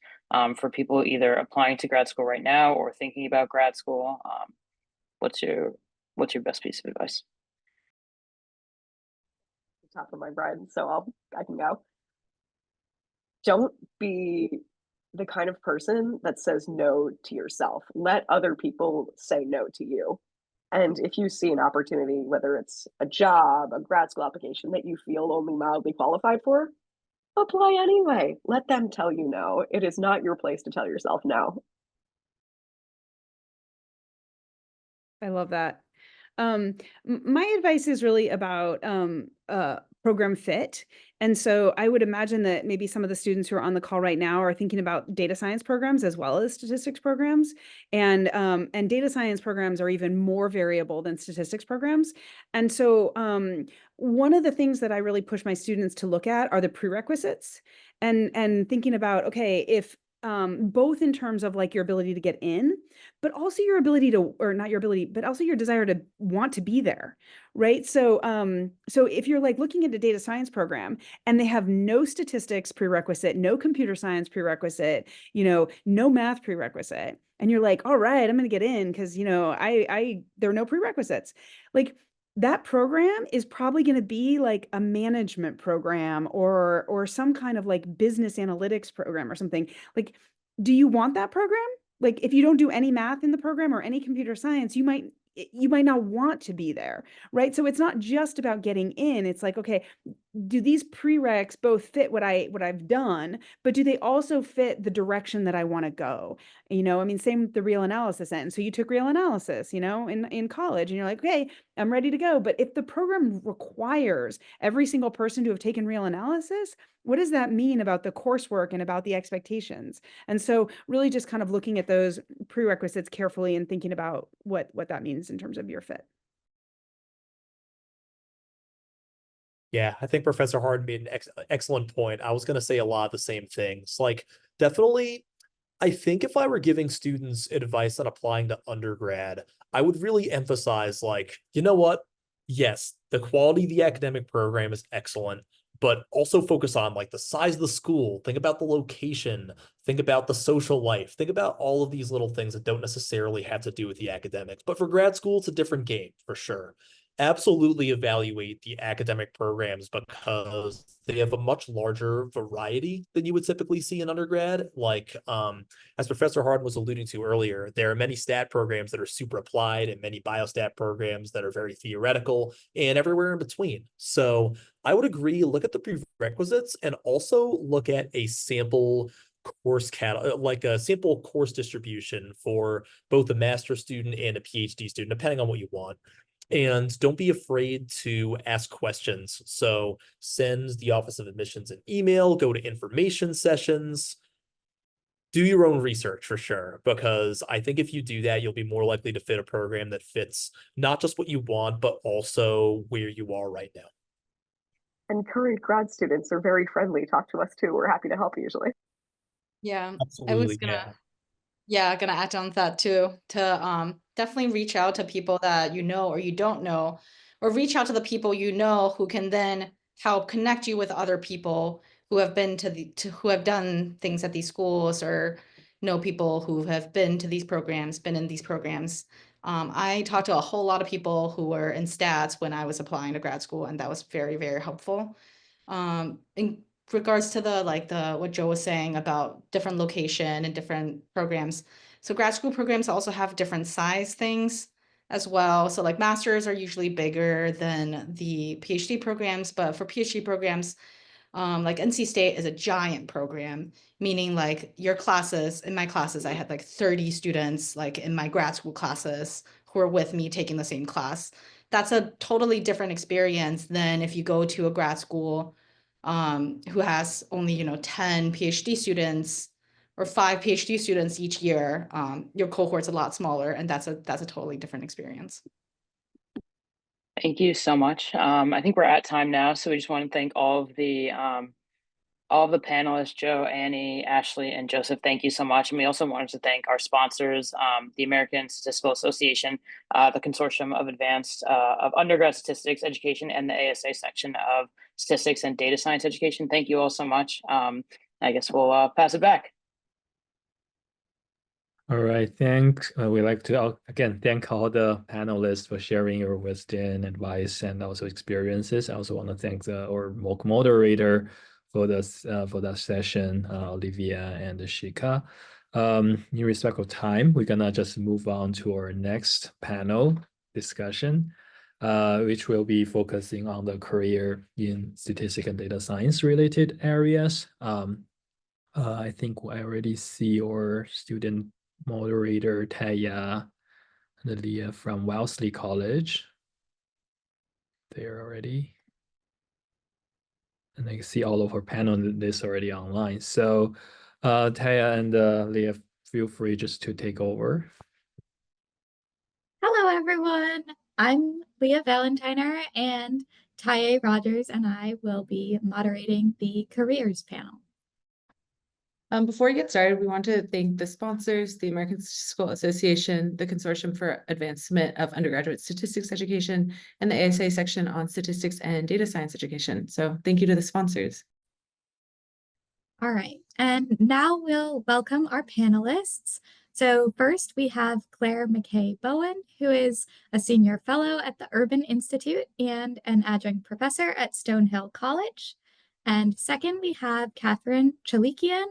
for people either applying to grad school right now or thinking about grad school? What's your best piece of advice? Top of my brain, so I can go. Don't be the kind of person that says no to yourself. Let other people say no to you. And if you see an opportunity, whether it's a job, a grad school application that you feel only mildly qualified for, apply anyway. Let them tell you no. It is not your place to tell yourself no. I love that. My advice is really about program fit. And so I would imagine that maybe some of the students who are on the call right now are thinking about data science programs as well as statistics programs. And data science programs are even more variable than statistics programs. And so one of the things that I really push my students to look at are the prerequisites, and thinking about, okay, if both in terms of like your ability to get in, but also your ability to, or not your ability, but also your desire to want to be there, right? So, so if you're like looking at a data science program and they have no statistics prerequisite, no computer science prerequisite, no math prerequisite, and you're like, all right, I'm going to get in because, there are no prerequisites. Like, that program is probably going to be like a management program or some kind of like business analytics program or something. Like, do you want that program? Like, if you don't do any math in the program or any computer science, you might not want to be there, right? So it's not just about getting in. It's like, okay, do these prereqs both fit what I've done, but do they also fit the direction that I want to go? I mean, same with the real analysis end. So you took real analysis, in college, and you're like, okay, I'm ready to go. But if the program requires every single person to have taken real analysis, what does that mean about the coursework and about the expectations? And so really just kind of looking at those prerequisites carefully and thinking about what that means in terms of your fit. Yeah, I think Professor Hard made an excellent point. I was going to say a lot of the same things. Like, definitely, I think if I were giving students advice on applying to undergrad, I would really emphasize, like, you know what? Yes, the quality of the academic program is excellent, but also focus on like the size of the school. Think about the location. Think about the social life. Think about all of these little things that don't necessarily have to do with the academics. But for grad school, it's a different game for sure. Absolutely evaluate the academic programs because they have a much larger variety than you would typically see in undergrad. Like, as Professor Hard was alluding to earlier, there are many stat programs that are super applied and many biostat programs that are very theoretical and everywhere in between. So I would agree, look at the prerequisites and also look at a sample course like a sample course distribution for both a master's student and a PhD student, depending on what you want. And don't be afraid to ask questions. So send the Office of Admissions an email, go to information sessions, do your own research for sure, because I think if you do that, you'll be more likely to fit a program that fits not just what you want, but also where you are right now. And current grad students are very friendly. Talk to us too. We're happy to help usually. Yeah, I was Absolutely, gonna yeah. gonna add on that too, to definitely reach out to people that you know or you don't know, or reach out to the people you know who can then help connect you with other people who have been who have done things at these schools, or know people who have been to these programs, been in these programs. I talked to a whole lot of people who were in stats when I was applying to grad school, and that was very, very helpful. In regards to the what Joe was saying about different location and different programs. So grad school programs also have different size things. as well. So like masters are usually bigger than the PhD programs, but for PhD programs, like NC State is a giant program, meaning like your classes, in my classes, I had like 30 students, like in my grad school classes who are with me taking the same class. That's a totally different experience than if you go to a grad school who has only, 10 PhD students or 5 PhD students each year. Your cohort's a lot smaller, and that's a totally different experience. Thank you so much. I think we're at time now, so we just want to thank all of the panelists, Joe, Annie, Ashley, and Joseph. Thank you so much. And we also wanted to thank our sponsors, the American Statistical Association, the Consortium of Advanced of Undergrad Statistics Education, and the ASA section of Statistics and Data Science Education. Thank you all so much. I guess we'll pass it back. All right, we'd like to again thank all the panelists for sharing your wisdom, advice, and also experiences. I also want to thank our MOOC moderator for that session, Olivia and Shika. In respect of time, we're gonna just move on to our next panel discussion, which will be focusing on the career in statistics and data science related areas. I think I already see our student moderator Taya and Leah from Wellesley College. There already. And I can see all of our panelists already online. So Taya and Leah, feel free just to take over. Hello, everyone. I'm Leah Valentiner, and Taya Rogers and I will be moderating the careers panel. Before we get started, we want to thank the sponsors, the American Statistical Association, the Consortium for Advancement of Undergraduate Statistics Education, and the ASA section on Statistics and Data Science Education. So thank you to the sponsors. All right, and now we'll welcome our panelists. So first we have Claire McKay Bowen, who is a senior fellow at the Urban Institute and an adjunct professor at Stonehill College. And second, we have Catherine Chalikian,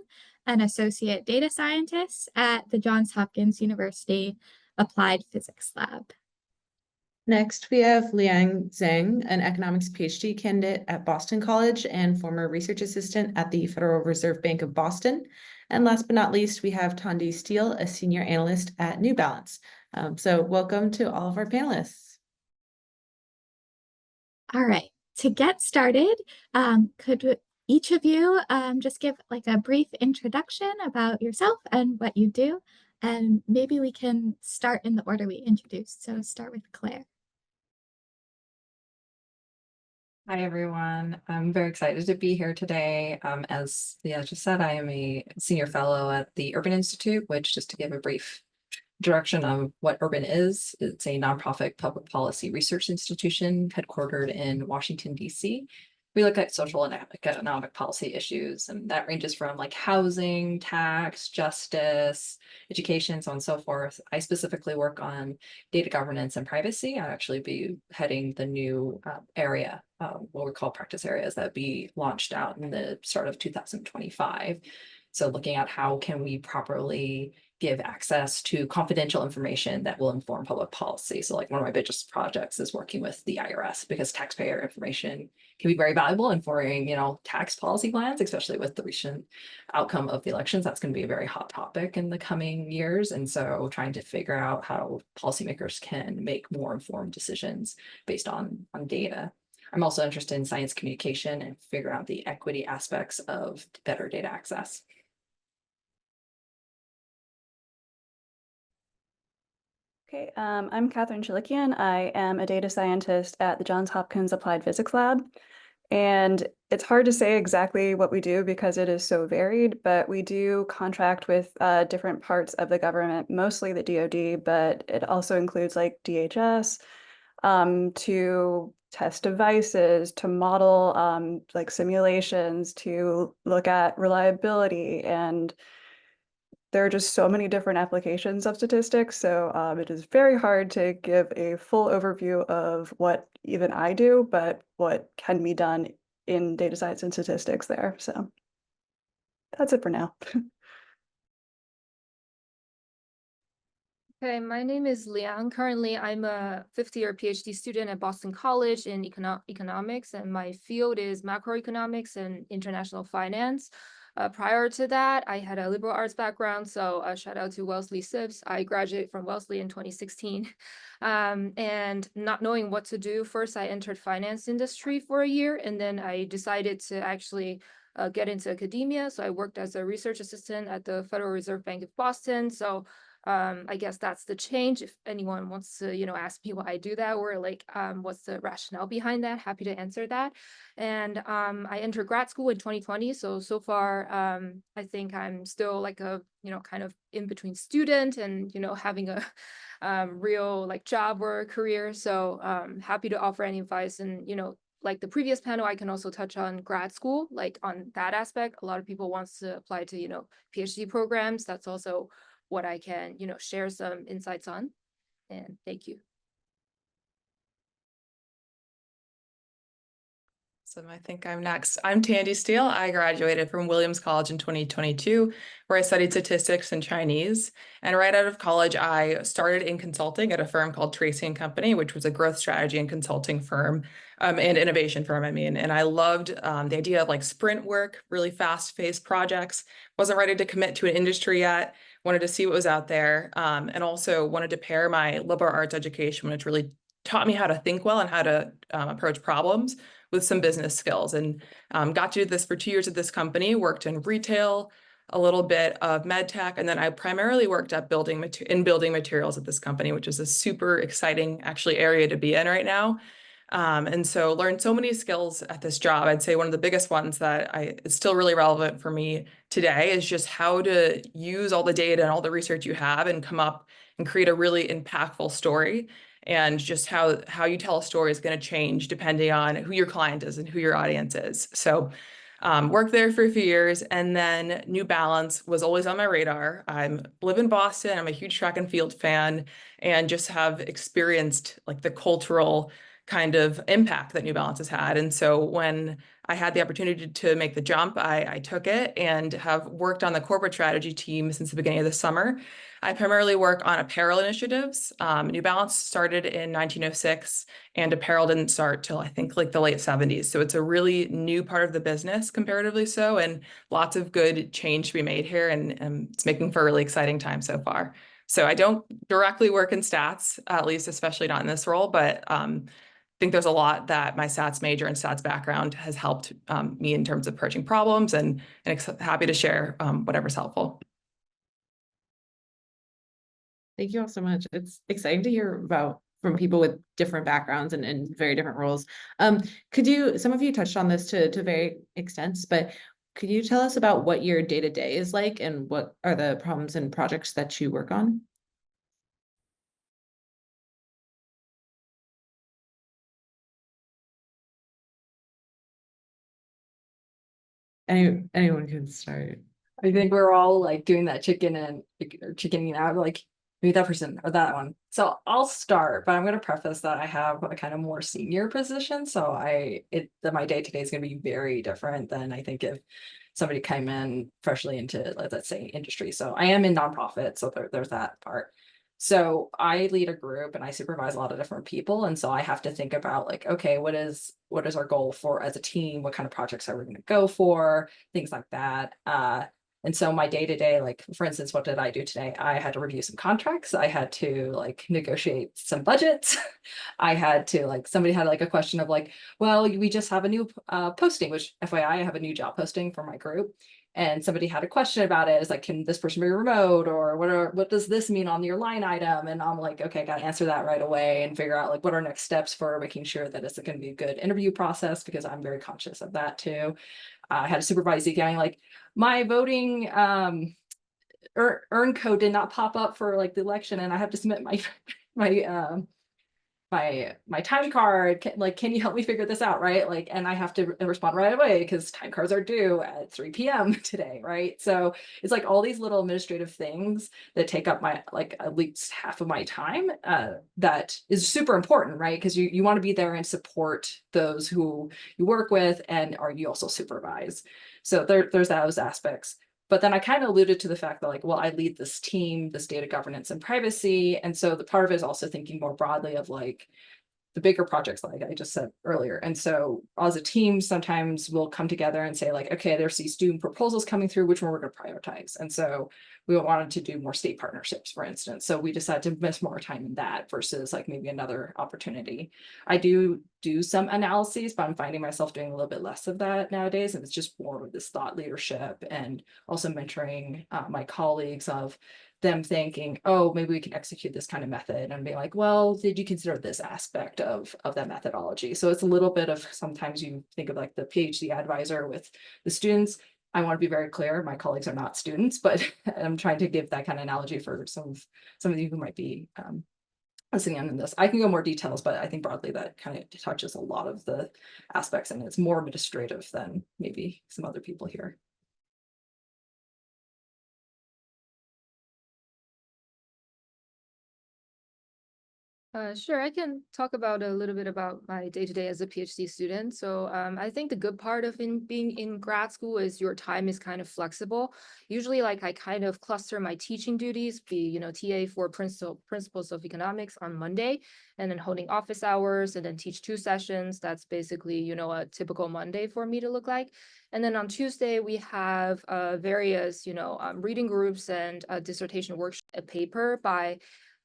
an associate data scientist at the Johns Hopkins University Applied Physics Lab. Next, we have Liang Zhang, an economics PhD candidate at Boston College and former research assistant at the Federal Reserve Bank of Boston. And last but not least, we have Tondi Steele, a senior analyst at New Balance. So welcome to all of our panelists. All right, to get started, could each of you just give like a brief introduction about yourself and what you do? And maybe we can start in the order we introduced. So start with Claire. Hi, everyone. I'm very excited to be here today. As Leah just said, I am a senior fellow at the Urban Institute, which, just to give a brief introduction of what Urban is, it's a nonprofit public policy research institution headquartered in Washington, D.C. We look at social and economic policy issues, and that ranges from like housing, tax, justice, education, so on and so forth. I specifically work on data governance and privacy. I'll actually be heading the new area, what we call practice areas, that be launched out in the start of 2025. So looking at how can we properly give access to confidential information that will inform public policy. So like one of my biggest projects is working with the IRS, because taxpayer information can be very valuable in forming, tax policy plans, especially with the recent outcome of the elections. That's going to be a very hot topic in the coming years. And so trying to figure out how policymakers can make more informed decisions based on data. I'm also interested in science communication and figure out the equity aspects of better data access. Okay, I'm Catherine Chalikian. I am a data scientist at the Johns Hopkins Applied Physics Lab. And it's hard to say exactly what we do because it is so varied, but we do contract with different parts of the government, mostly the DoD, but it also includes like DHS, to test devices, to model like simulations, to look at reliability, and there are just so many different applications of statistics. So it is very hard to give a full overview of what even I do, but what can be done in data science and statistics there. So that's it for now. Okay, my name is Liang. Currently, I'm a fifth-year PhD student at Boston College in economics, and my field is macroeconomics and international finance. Prior to that, I had a liberal arts background, so shout out to Wellesley Sips. I graduated from Wellesley in 2016. And not knowing what to do, first I entered finance industry for a year, and then I decided to actually get into academia. So I worked as a research assistant at the Federal Reserve Bank of Boston. So I guess that's the change. If anyone wants to, ask me why I do that, or like, what's the rationale behind that, happy to answer that. And I entered grad school in 2020. So far, I think I'm still like a, kind of in between student and, having a real like job or a career. So happy to offer any advice. And, like the previous panel, I can also touch on grad school, like on that aspect. A lot of people wants to apply to, PhD programs. That's also what I can, share some insights on. And thank you. So I think I'm next. I'm Tandy Steele. I graduated from Williams College in 2022, where I studied statistics and Chinese. And right out of college, I started in consulting at a firm called Tracy and Company, which was a growth strategy and consulting firm, and innovation firm, And I loved the idea of like sprint work, really fast-paced projects. Wasn't ready to commit to an industry yet. Wanted to see what was out there, and also wanted to pair my liberal arts education, which really taught me how to think well and how to approach problems with some business skills, and got to do this for 2 years at this company, worked in retail, a little bit of med tech, and then I primarily worked at building materials at this company, which is a super exciting actually area to be in right now. And so learned so many skills at this job. I'd say one of the biggest ones that is still really relevant for me today is just how to use all the data and all the research you have and come up and create a really impactful story. And just how you tell a story is going to change depending on who your client is and who your audience is. So worked there for a few years, and then New Balance was always on my radar. I live in Boston. I'm a huge track and field fan, and just have experienced like the cultural kind of impact that New Balance has had. And so when I had the opportunity to make the jump, I took it and have worked on the corporate strategy team since the beginning of the summer. I primarily work on apparel initiatives. New Balance started in 1906, and apparel didn't start till I think like the late 70s. So it's a really new part of the business comparatively so, and lots of good change to be made here, and it's making for a really exciting time so far. So I don't directly work in stats, at least especially not in this role, but think there's a lot that my stats major and stats background has helped me in terms of approaching problems, and happy to share whatever's helpful. Thank you all so much. It's exciting to hear about from people with different backgrounds and very different roles. Some of you touched on this to very extents, but could you tell us about what your day-to-day is like and what are the problems and projects that you work on? Anyone can start. I think we're all like doing that chickening out, like maybe that person or that one. So I'll start, but I'm going to preface that I have a kind of more senior position. So my day-to-day is going to be very different than I think if somebody came in freshly into, let's say, industry. So I am in nonprofit, so there's that part. So I lead a group and I supervise a lot of different people. And so I have to think about like, okay, what is our goal for as a team? What kind of projects are we going to go for? Things like that. And so my day-to-day, like for instance, what did I do today? I had to review some contracts. I had to like negotiate some budgets. I had to like, somebody had like a question of like, well, we just have a new posting, which FYI, I have a new job posting for my group. And somebody had a question about it. It's like, can this person be remote, or what does this mean on your line item? And I'm like, okay, I got to answer that right away and figure out like what are next steps for making sure that it's going to be a good interview process, because I'm very conscious of that too. I had to supervise the guy like my voting earn code did not pop up for like the election, and I have to submit my time card. Can you help me figure this out, right? Like, and I have to respond right away because time cards are due at 3 p.m. today, right? So it's like all these little administrative things that take up my like at least half of my time. That is super important, right? Because you want to be there and support those who you work with, and you also supervise. So there's those aspects. But then I kind of alluded to the fact that, like, well, I lead this team, this data governance and privacy. And so the part of it is also thinking more broadly of like the bigger projects, like I just said earlier. And so as a team, sometimes we'll come together and say like, okay, there's these student proposals coming through, which one we're going to prioritize. And so we wanted to do more state partnerships, for instance. So we decided to invest more time in that versus like maybe another opportunity. I do some analyses, but I'm finding myself doing a little bit less of that nowadays. And it's just more of this thought leadership and also mentoring my colleagues of them thinking, oh, maybe we can execute this kind of method, and being like, well, did you consider this aspect of that methodology? So it's a little bit of, sometimes you think of like the PhD advisor with the students. I want to be very clear, my colleagues are not students, but I'm trying to give that kind of analogy for some of you who might be listening in on this. I can go more details, but I think broadly that kind of touches a lot of the aspects, and it's more administrative than maybe some other people here. Sure, I can talk about a little bit about my day-to-day as a PhD student. So I think the good part of being in grad school is your time is kind of flexible. Usually, like I kind of cluster my teaching duties, be TA for principles of economics on Monday, and then holding office hours, and then teach 2 sessions. That's basically a typical Monday for me to look like. And then on Tuesday we have various reading groups and a dissertation workshop, a paper by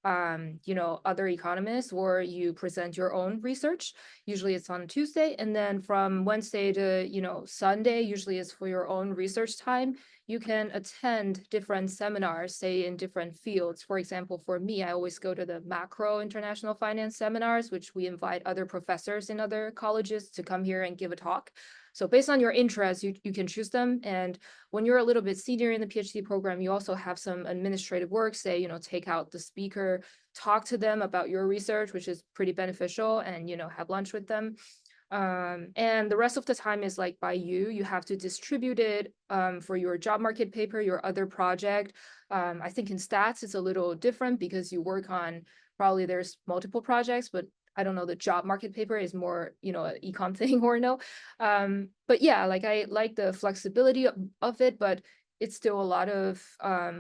other economists, or you present your own research. Usually it's on Tuesday, and then from Wednesday to Sunday usually is for your own research time. You can attend different seminars, say in different fields. For example, for me, I always go to the macro international finance seminars, which we invite other professors in other colleges to come here and give a talk. So based on your interests, you can choose them. And when you're a little bit senior in the PhD program, you also have some administrative work, say, take out the speaker, talk to them about your research, which is pretty beneficial, and, have lunch with them. And the rest of the time is like by you have to distribute it for your job market paper, your other project. I think in stats, it's a little different because you work on, probably there's multiple projects, but I don't know, the job market paper is more, an econ thing or no. But yeah, like I like the flexibility of it, but it's still a lot of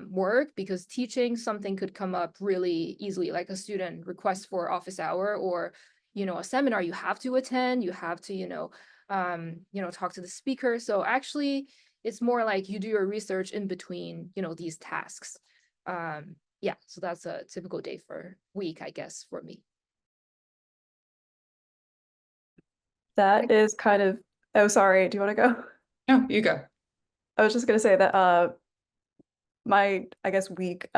work, because teaching something could come up really easily, like a student request for office hour, or a seminar you have to attend, you have to talk to the speaker. So actually it's more like you do your research in between these tasks. Yeah, so that's a typical day for week, I guess, for me. That is kind of, oh, sorry, do you want to go? No, you go. I was just going to say that my, I guess, week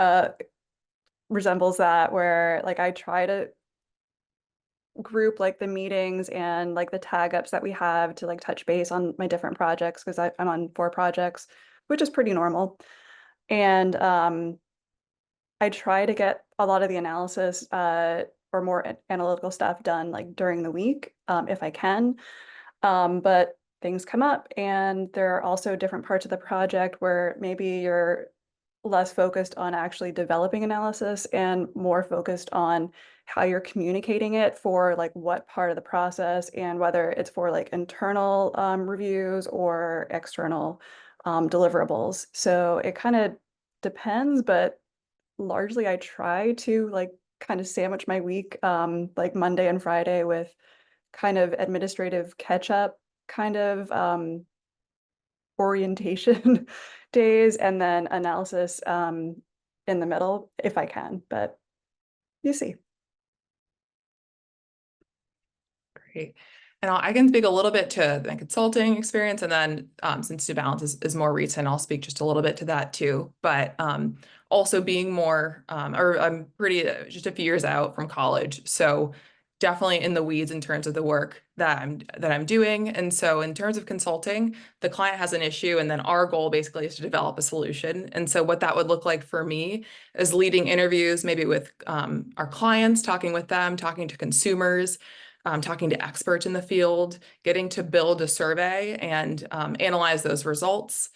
resembles that, where like I try to group like the meetings and like the tag ups that we have to like touch base on my different projects, because I'm on 4 projects, which is pretty normal. And I try to get a lot of the analysis or more analytical stuff done like during the week, if I can. But things come up, and there are also different parts of the project where maybe you're less focused on actually developing analysis and more focused on how you're communicating it for like what part of the process, and whether it's for like internal reviews or external deliverables. So it kind of depends, but largely I try to like kind of sandwich my week like Monday and Friday with kind of administrative catch up kind of orientation days, and then analysis in the middle if I can, but you see. Great. And I can speak a little bit to the consulting experience, and then since New Balance is more recent, I'll speak just a little bit to that too. But also being more, or I'm pretty just a few years out from college, so definitely in the weeds in terms of the work that I'm doing. And so in terms of consulting, the client has an issue, and then our goal basically is to develop a solution. And so what that would look like for me is leading interviews, maybe with our clients, talking with them, talking to consumers, talking to experts in the field, getting to build a survey and analyze those results.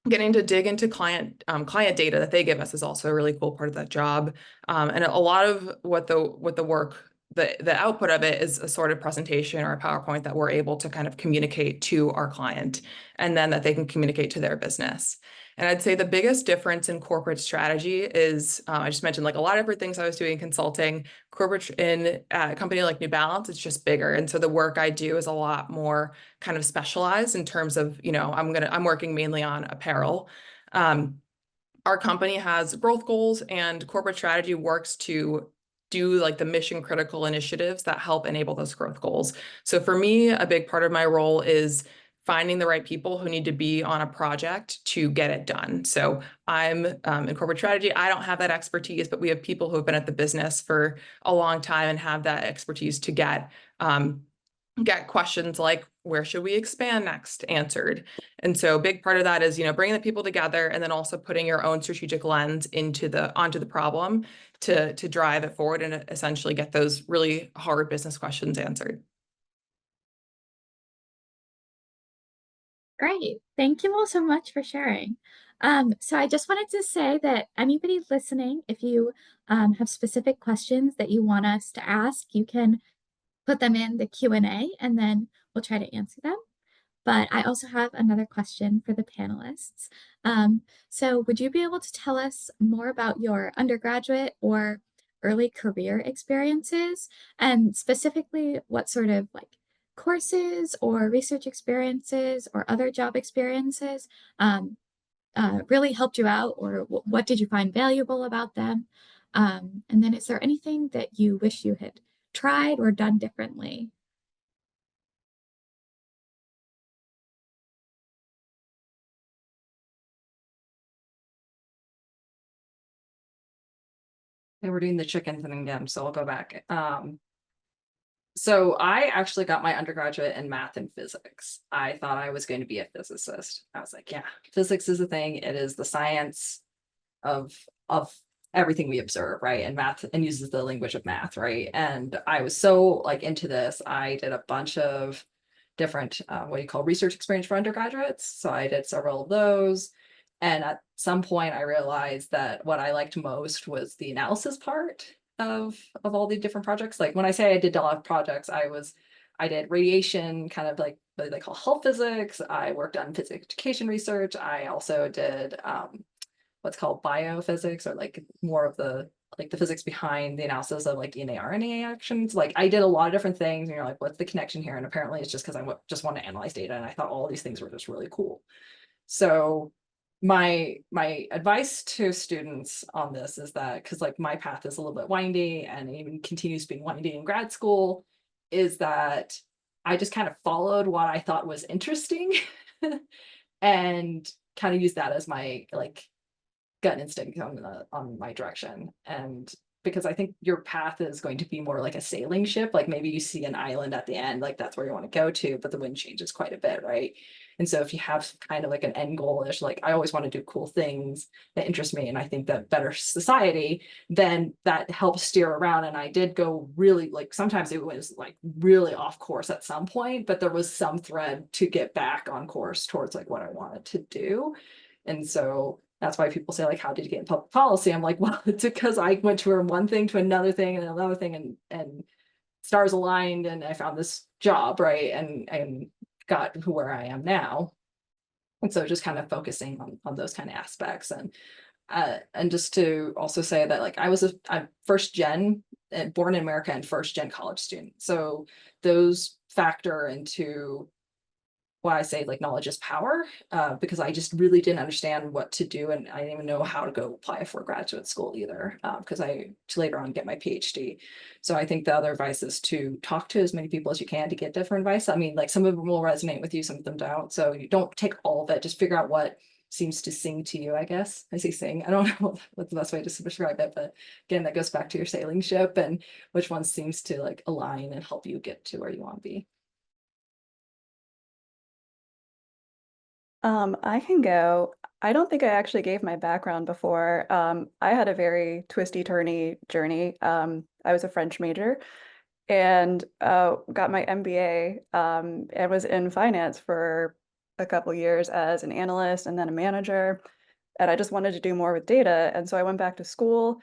Getting to dig into client data that they give us is also a really cool part of that job. And a lot of what the work the output of it is a sort of presentation or a PowerPoint that we're able to kind of communicate to our client, and then that they can communicate to their business. And I'd say the biggest difference in corporate strategy is, I just mentioned like a lot of different things I was doing in consulting. Corporate in a company like New Balance, it's just bigger. And so the work I do is a lot more kind of specialized in terms of, I'm working mainly on apparel. Our company has growth goals, and corporate strategy works to do like the mission critical initiatives that help enable those growth goals. So for me, a big part of my role is finding the right people who need to be on a project to get it done. So I'm in corporate strategy. I don't have that expertise, but we have people who have been at the business for a long time and have that expertise to get questions like, where should we expand next, answered. And so a big part of that is, bringing the people together, and then also putting your own strategic lens onto the problem to drive it forward and essentially get those really hard business questions answered. Great. Thank you all so much for sharing. So I just wanted to say that anybody listening, if you have specific questions that you want us to ask, you can put them in the Q&A and then we'll try to answer them. But I also have another question for the panelists. So would you be able to tell us more about your undergraduate or early career experiences, and specifically what sort of like courses or research experiences or other job experiences really helped you out, or what did you find valuable about them? And then is there anything that you wish you had tried or done differently? And we're doing the chicken thing again, so I'll go back. So I actually got my undergraduate in math and physics. I thought I was going to be a physicist. I was like, yeah, physics is a thing. It is the science of everything we observe, right? And math, and uses the language of math, right? And I was so like into this. I did a bunch of different what you call research experience for undergraduates. So I did several of those. And at some point I realized that what I liked most was the analysis part of all the different projects. Like when I say I did a lot of projects, I did radiation, kind of like what they call health physics. I worked on physics education research. I also did what's called biophysics, or like more of the physics behind the analysis of like DNA, RNA actions. Like I did a lot of different things, and you're like, what's the connection here? And apparently it's just because I just want to analyze data, and I thought all these things were just really cool. So my advice to students on this is that, because like my path is a little bit windy and even continues being windy in grad school, is that I just kind of followed what I thought was interesting and kind of used that as my like gut instinct on my direction. And because I think your path is going to be more like a sailing ship, like maybe you see an island at the end, like that's where you want to go to, but the wind changes quite a bit, right? And so if you have kind of like an end goal-ish, like I always want to do cool things that interest me, and I think that better society, then that helps steer around. And I did go really, like sometimes it was like really off course at some point, but there was some thread to get back on course towards like what I wanted to do. And so that's why people say, like, how did you get in public policy? I'm like, well, it's because I went to one thing to another thing and another thing, and stars aligned, and I found this job, right? And got where I am now. And so just kind of focusing on those kind of aspects. And just to also say that, like, I'm first gen, born in America, and first gen college student. So those factor into why I say like knowledge is power, because I just really didn't understand what to do, and I didn't even know how to go apply for graduate school either, because I to later on get my PhD. So I think the other advice is to talk to as many people as you can to get different advice. I mean, like some of them will resonate with you, some of them don't. So you don't take all of it, just figure out what seems to sing to you, I guess. I say sing, I don't know what's the best way to describe it, but again, that goes back to your sailing ship and which one seems to like align and help you get to where you want to be. I can go. I don't think I actually gave my background before. I had a very twisty-turny journey. I was a French major and got my MBA and was in finance for a couple years as an analyst and then a manager. And I just wanted to do more with data. And so I went back to school,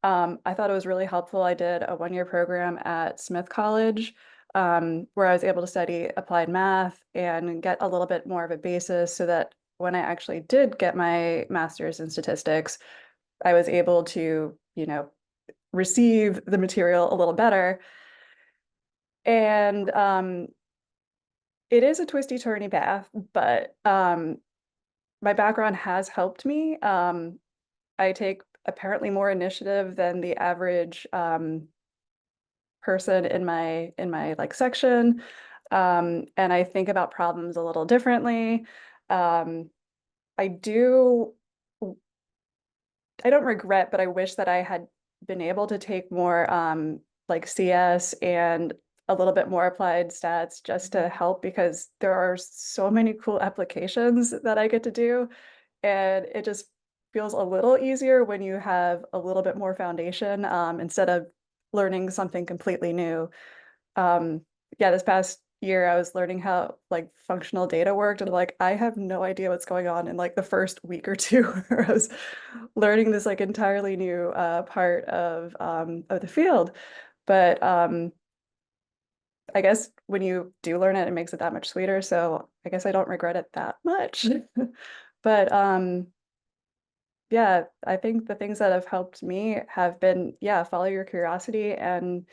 I thought it was really helpful. I did a one-year program at Smith College, where I was able to study applied math and get a little bit more of a basis so that when I actually did get my master's in statistics, I was able to, receive the material a little better. And it is a twisty turny path, but my background has helped me. I take apparently more initiative than the average person in my like section. And I think about problems a little differently. I do I don't regret, but I wish that I had been able to take more like CS and a little bit more applied stats just to help, because there are so many cool applications that I get to do. And it just feels a little easier when you have a little bit more foundation instead of learning something completely new. Yeah, this past year I was learning how like functional data worked, and like I have no idea what's going on in like the first week or two where I was learning this like entirely new part of the field. But I guess when you do learn it, it makes it that much sweeter. So I guess I don't regret it that much. But yeah, I think the things that have helped me have been, yeah, follow your curiosity and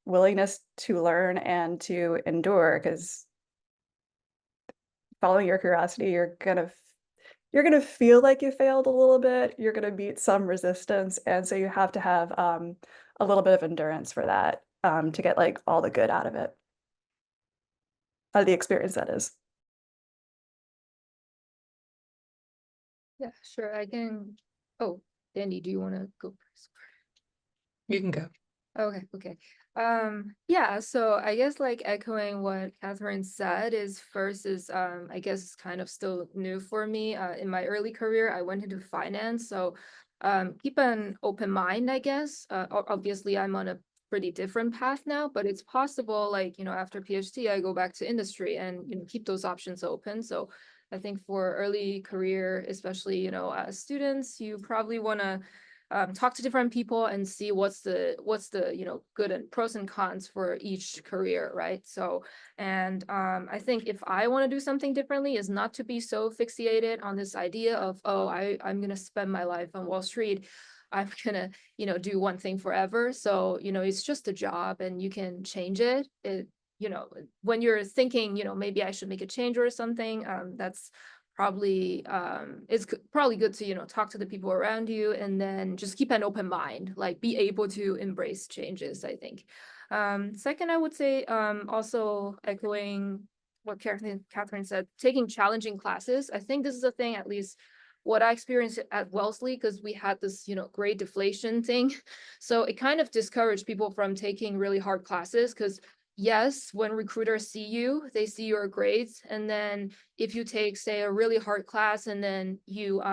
willingness to learn and to endure, because following your curiosity, you're gonna feel like you failed a little bit, you're gonna meet some resistance, and so you have to have a little bit of endurance for that to get like all the good out of it, out of the experience, that is. Yeah, sure. I can. Oh, Dandy, do you want to go first? You can go. Okay. Yeah, so I guess like echoing what Catherine said is first is I guess it's kind of still new for me. In my early career, I went into finance, so keep an open mind, I guess. Obviously I'm on a pretty different path now, but it's possible, like, after PhD, I go back to industry and, keep those options open. So I think for early career, especially, as students, you probably want to talk to different people and see what's the good and pros and cons for each career, right? So, and I think if I want to do something differently is not to be so fixated on this idea of, oh, I'm gonna spend my life on Wall Street. I'm gonna, do one thing forever. So, it's just a job and you can change it. When you're thinking, maybe I should make a change or something, that's probably it's probably good to talk to the people around you, and then just keep an open mind, like be able to embrace changes, I think. Second, I would say also echoing what Catherine said, taking challenging classes. I think this is a thing, at least what I experienced at Wellesley, because we had this grade deflation thing. So it kind of discouraged people from taking really hard classes, because yes, when recruiters see you, they see your grades, and then if you take, say, a really hard class and then you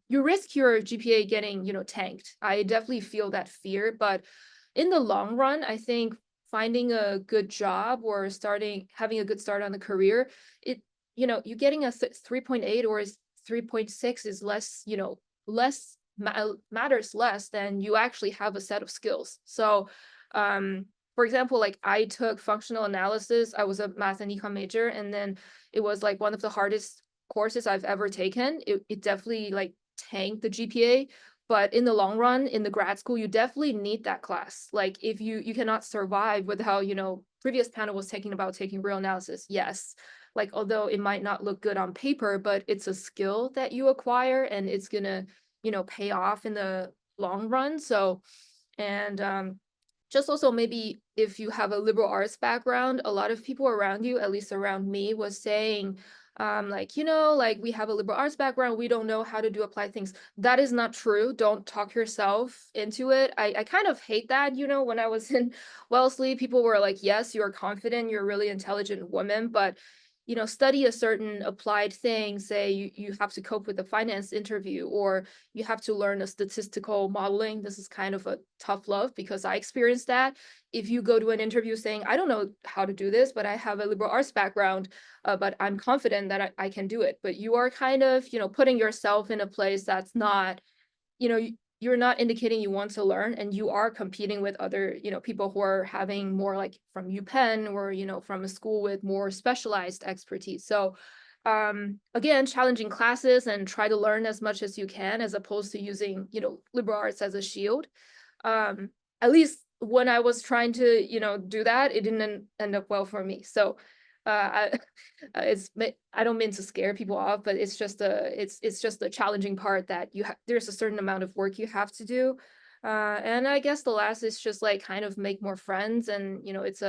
risk your GPA getting, tanked. I definitely feel that fear, but in the long run, I think finding a good job or having a good start on the career, you getting a 3.8 or 3.6 is less, matters less than you actually have a set of skills. So, for example, like I took functional analysis. I was a math and econ major, and then it was like one of the hardest courses I've ever taken. It definitely like tanked the GPA, but in the long run, in the grad school, you definitely need that class. Like if you cannot survive with how, previous panel was taking real analysis. Yes. Like, although it might not look good on paper, but it's a skill that you acquire and it's gonna, pay off in the long run. So, and just also maybe if you have a liberal arts background, a lot of people around you, at least around me, was saying, like, like we have a liberal arts background, we don't know how to do applied things. That is not true. Don't talk yourself into it. I kind of hate that, when I was in Wellesley, people were like, yes, you're confident, you're a really intelligent woman, but study a certain applied thing, say you have to cope with a finance interview, or you have to learn a statistical modeling. This is kind of a tough love because I experienced that. If you go to an interview saying, I don't know how to do this, but I have a liberal arts background, but I'm confident that I can do it. But you are kind of, putting yourself in a place that's not, you're not indicating you want to learn, and you are competing with other, people who are having more, like from UPenn or, from a school with more specialized expertise. So again, challenging classes and try to learn as much as you can, as opposed to using, liberal arts as a shield. At least when I was trying to, do that, it didn't end up well for me. So I don't mean to scare people off, but it's just a challenging part that there's a certain amount of work you have to do. And I guess the last is just like kind of make more friends, and it's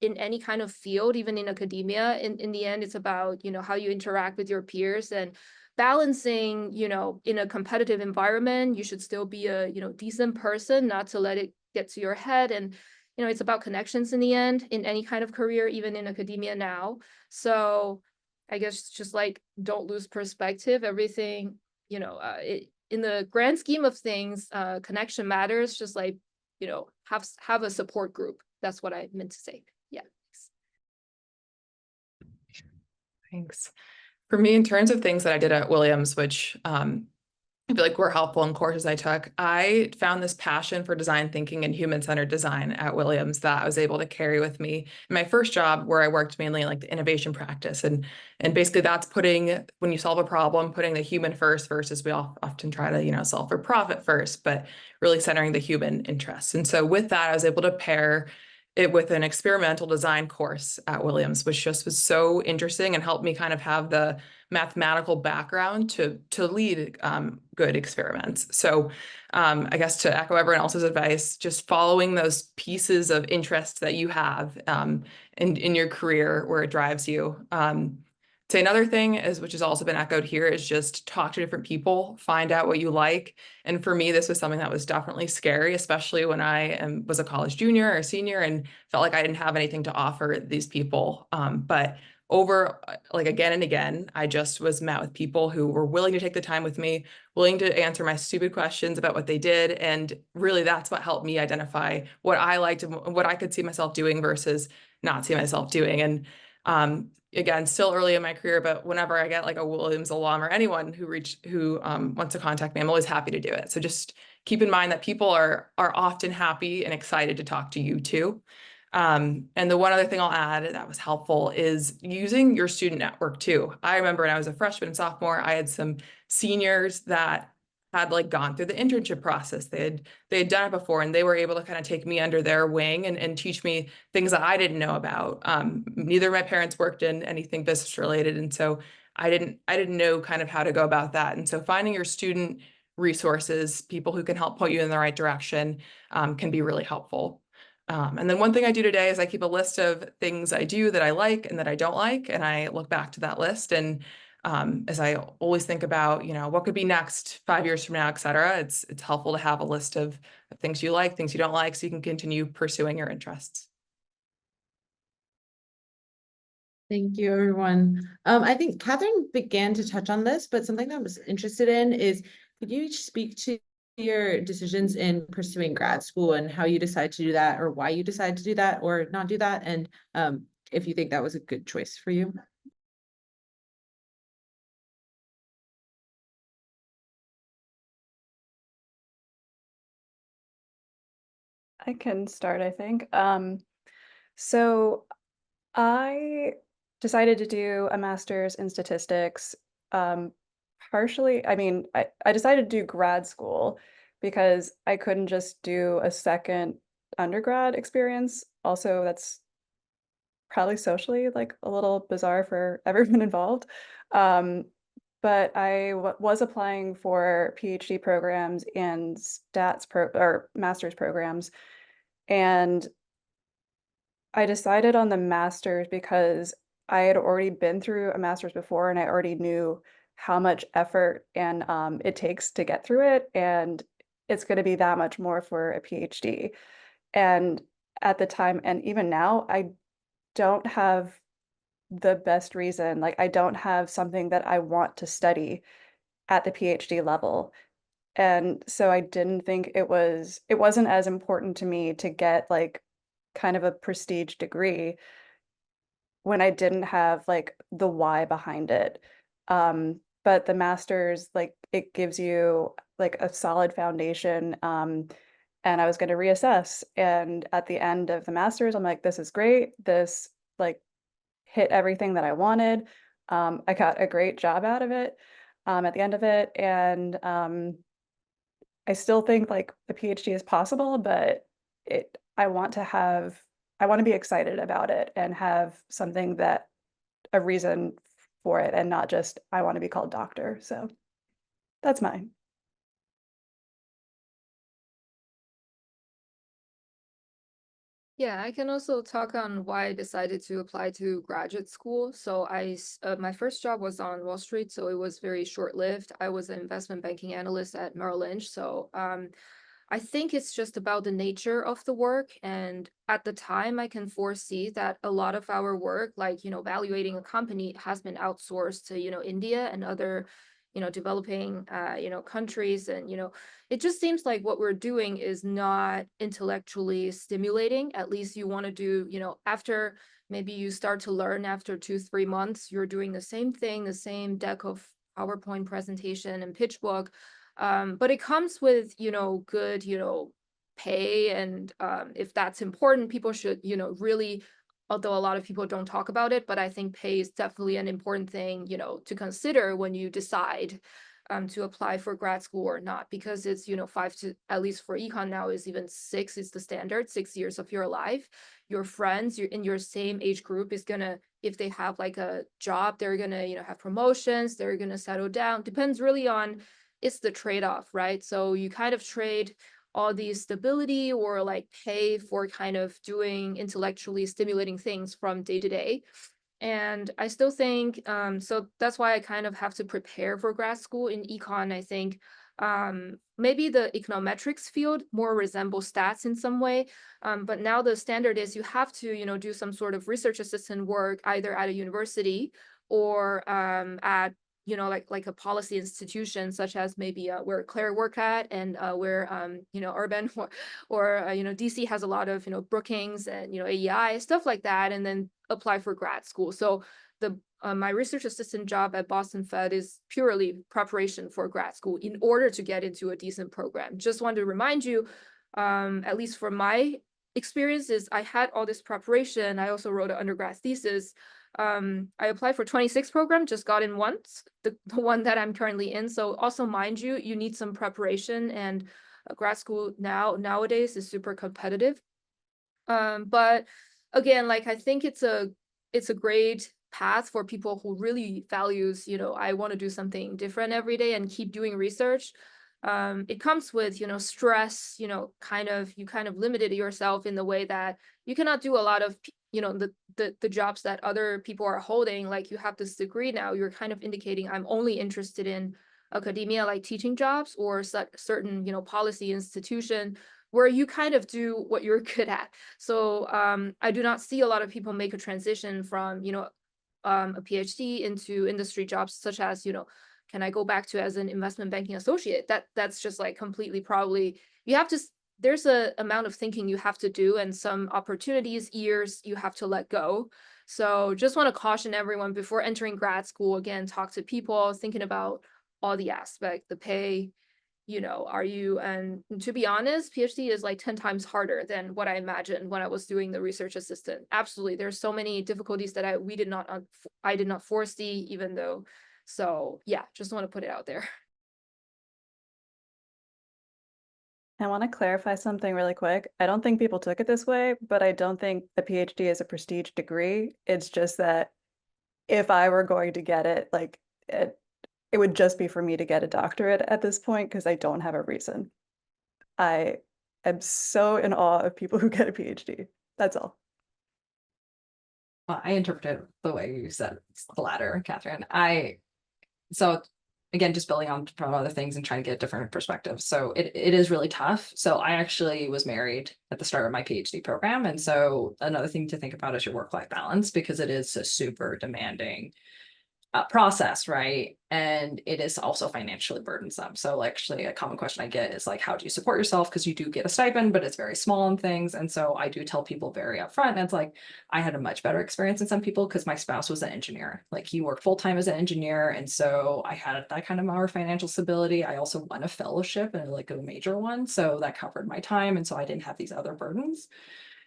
in any kind of field, even in academia, in the end, it's about, how you interact with your peers, and balancing, in a competitive environment, you should still be a, decent person, not to let it get to your head. And it's about connections in the end, in any kind of career, even in academia now. So I guess just like, don't lose perspective. Everything, in the grand scheme of things, connection matters. Just like, have a support group. That's what I meant to say. Yeah. Thanks. For me, in terms of things that I did at Williams, which I feel like were helpful in courses I took, I found this passion for design thinking and human-centered design at Williams that I was able to carry with me in my first job, where I worked mainly in like the innovation practice. And basically that's putting, when you solve a problem, putting the human first, versus we all often try to, solve for profit first, but really centering the human interest. And so with that, I was able to pair it with an experimental design course at Williams, which just was so interesting and helped me kind of have the mathematical background to lead good experiments. So I guess to echo everyone else's advice, just following those pieces of interest that you have in your career where it drives you. Say another thing is, which has also been echoed here, is just talk to different people, find out what you like. And for me, this was something that was definitely scary, especially when I was a college junior or senior and felt like I didn't have anything to offer these people. But over like again and again, I just was met with people who were willing to take the time with me, willing to answer my stupid questions about what they did. And really that's what helped me identify what I liked and what I could see myself doing versus not see myself doing. And again, still early in my career, but whenever I get like a Williams alum or anyone who wants to contact me, I'm always happy to do it. So just keep in mind that people are often happy and excited to talk to you too. And the one other thing I'll add that was helpful is using your student network too. I remember when I was a freshman and sophomore, I had some seniors that had like gone through the internship process. They had done it before, and they were able to kind of take me under their wing and teach me things that I didn't know about. Neither of my parents worked in anything business related, and so I didn't know kind of how to go about that. And so finding your student resources, people who can help point you in the right direction, can be really helpful. And then one thing I do today is I keep a list of things I do that I like and that I don't like, and I look back to that list. And as I always think about, what could be next 5 years from now, et cetera, it's helpful to have a list of things you like, things you don't like, so you can continue pursuing your interests. Thank you, everyone. I think Catherine began to touch on this, but something that I was interested in is, could you each speak to your decisions in pursuing grad school and how you decide to do that, or why you decide to do that or not do that, and if you think that was a good choice for you? I can start, I think. So I decided to do a master's in statistics. Partially, I decided to do grad school because I couldn't just do a second undergrad experience. Also, that's probably socially like a little bizarre for everyone involved. But I was applying for PhD programs and or master's programs, and I decided on the master's because I had already been through a master's before, and I already knew how much effort and it takes to get through it, and it's going to be that much more for a PhD. And at the time, and even now, I don't have the best reason. Like, I don't have something that I want to study at the PhD level. And so I didn't think it wasn't as important to me to get like kind of a prestige degree when I didn't have like the why behind it. But the master's, like, it gives you like a solid foundation. And I was going to reassess. And at the end of the master's, I'm like, this is great. This like hit everything that I wanted. I got a great job out of it at the end of it. And I still think like a PhD is possible, but I want to be excited about it and have something that a reason for it and not just I want to be called doctor. So that's mine. Yeah, I can also talk on why I decided to apply to graduate school. So my first job was on Wall Street, so it was very short-lived. I was an investment banking analyst at Merrill Lynch. So I think it's just about the nature of the work. And at the time, I can foresee that a lot of our work, like, valuating a company has been outsourced to, India and other, developing, countries. And, it just seems like what we're doing is not intellectually stimulating. At least you want to do, after maybe you start to learn after 2, 3 months, you're doing the same thing, the same deck of PowerPoint presentation and pitch book. But it comes with, good, pay. And if that's important, people should, really, although a lot of people don't talk about it, but I think pay is definitely an important thing, to consider when you decide to apply for grad school or not, because it's, 5 to, at least for econ now, is even 6 is the standard, 6 years of your life. Your friends, you're in your same age group is gonna, if they have like a job, they're gonna, have promotions, they're gonna settle down. Depends really on, it's the trade-off, right? So you kind of trade all the stability or like pay for kind of doing intellectually stimulating things from day to day. And I still think, so that's why I kind of have to prepare for grad school in econ. I think maybe the econometrics field more resembles stats in some way. But now the standard is you have to, do some sort of research assistant work either at a university or at like a policy institution, such as maybe where Claire worked at, and where Urban or DC has a lot of Brookings and AEI stuff like that, and then apply for grad school. So the my research assistant job at Boston Fed is purely preparation for grad school in order to get into a decent program. Just wanted to remind you, at least for my experiences, I had all this preparation. I also wrote an undergrad thesis. I applied for 26 program, just got in once, the one that I'm currently in. So also mind you, you need some preparation, and grad school nowadays is super competitive. But again, like I think it's a great path for people who really values, I want to do something different every day and keep doing research. It comes with, stress, you kind of limited yourself in the way that you cannot do a lot of, the jobs that other people are holding. Like you have this degree now, you're kind of indicating I'm only interested in academia, like teaching jobs or certain, policy institution where you kind of do what you're good at. So I do not see a lot of people make a transition from, a PhD into industry jobs, such as, can I go back to as an investment banking associate? That's just like completely probably, you have to, there's a amount of thinking you have to do and some opportunities, years you have to let go. So just want to caution everyone before entering grad school, again, talk to people, thinking about all the aspects, the pay, are you, and to be honest, PhD is like 10 times harder than what I imagined when I was doing the research assistant. Absolutely. There's so many difficulties that I did not foresee, even though, so yeah, just want to put it out there. I want to clarify something really quick. I don't think people took it this way, but I don't think a PhD is a prestige degree. It's just that if I were going to get it, like it would just be for me to get a doctorate at this point because I don't have a reason. I am so in awe of people who get a PhD. That's all. Well, I interpret it the way you said, it's the latter, Catherine. So again, just building on from other things and trying to get different perspectives. So it is really tough. So I actually was married at the start of my PhD program. And so another thing to think about is your work-life balance, because it is a super demanding process, right? And it is also financially burdensome. So like, actually a common question I get is like, how do you support yourself? Because you do get a stipend, but it's very small in things. And so I do tell people very upfront, and it's like, I had a much better experience than some people because my spouse was an engineer. Like he worked full-time as an engineer. And so I had that kind of more financial stability. I also won a fellowship and like a major one. So that covered my time. And so I didn't have these other burdens.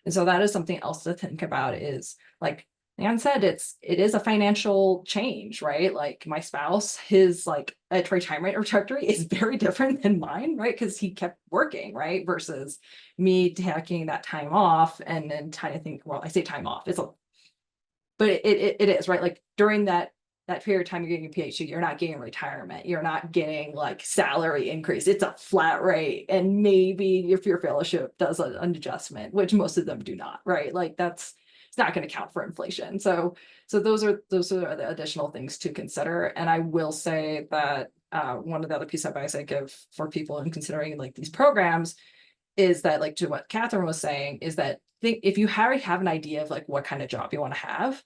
And so that is something else to think about is like Leanne said, it is a financial change, right? Like my spouse, his like a retirement trajectory is very different than mine, right? Because he kept working, right? Versus me taking that time off and then trying to think, well, I say time off, but it is, right? Like during that period of time you're getting a PhD, you're not getting retirement, you're not getting like salary increase. It's a flat rate. And maybe if your fellowship does an adjustment, which most of them do not, right? Like it's not going to count for inflation. So those are the additional things to consider. And I will say that one of the other piece of advice I give for people in considering like these programs is that, like to what Catherine was saying, is that if you already have an idea of like what kind of job you want to have,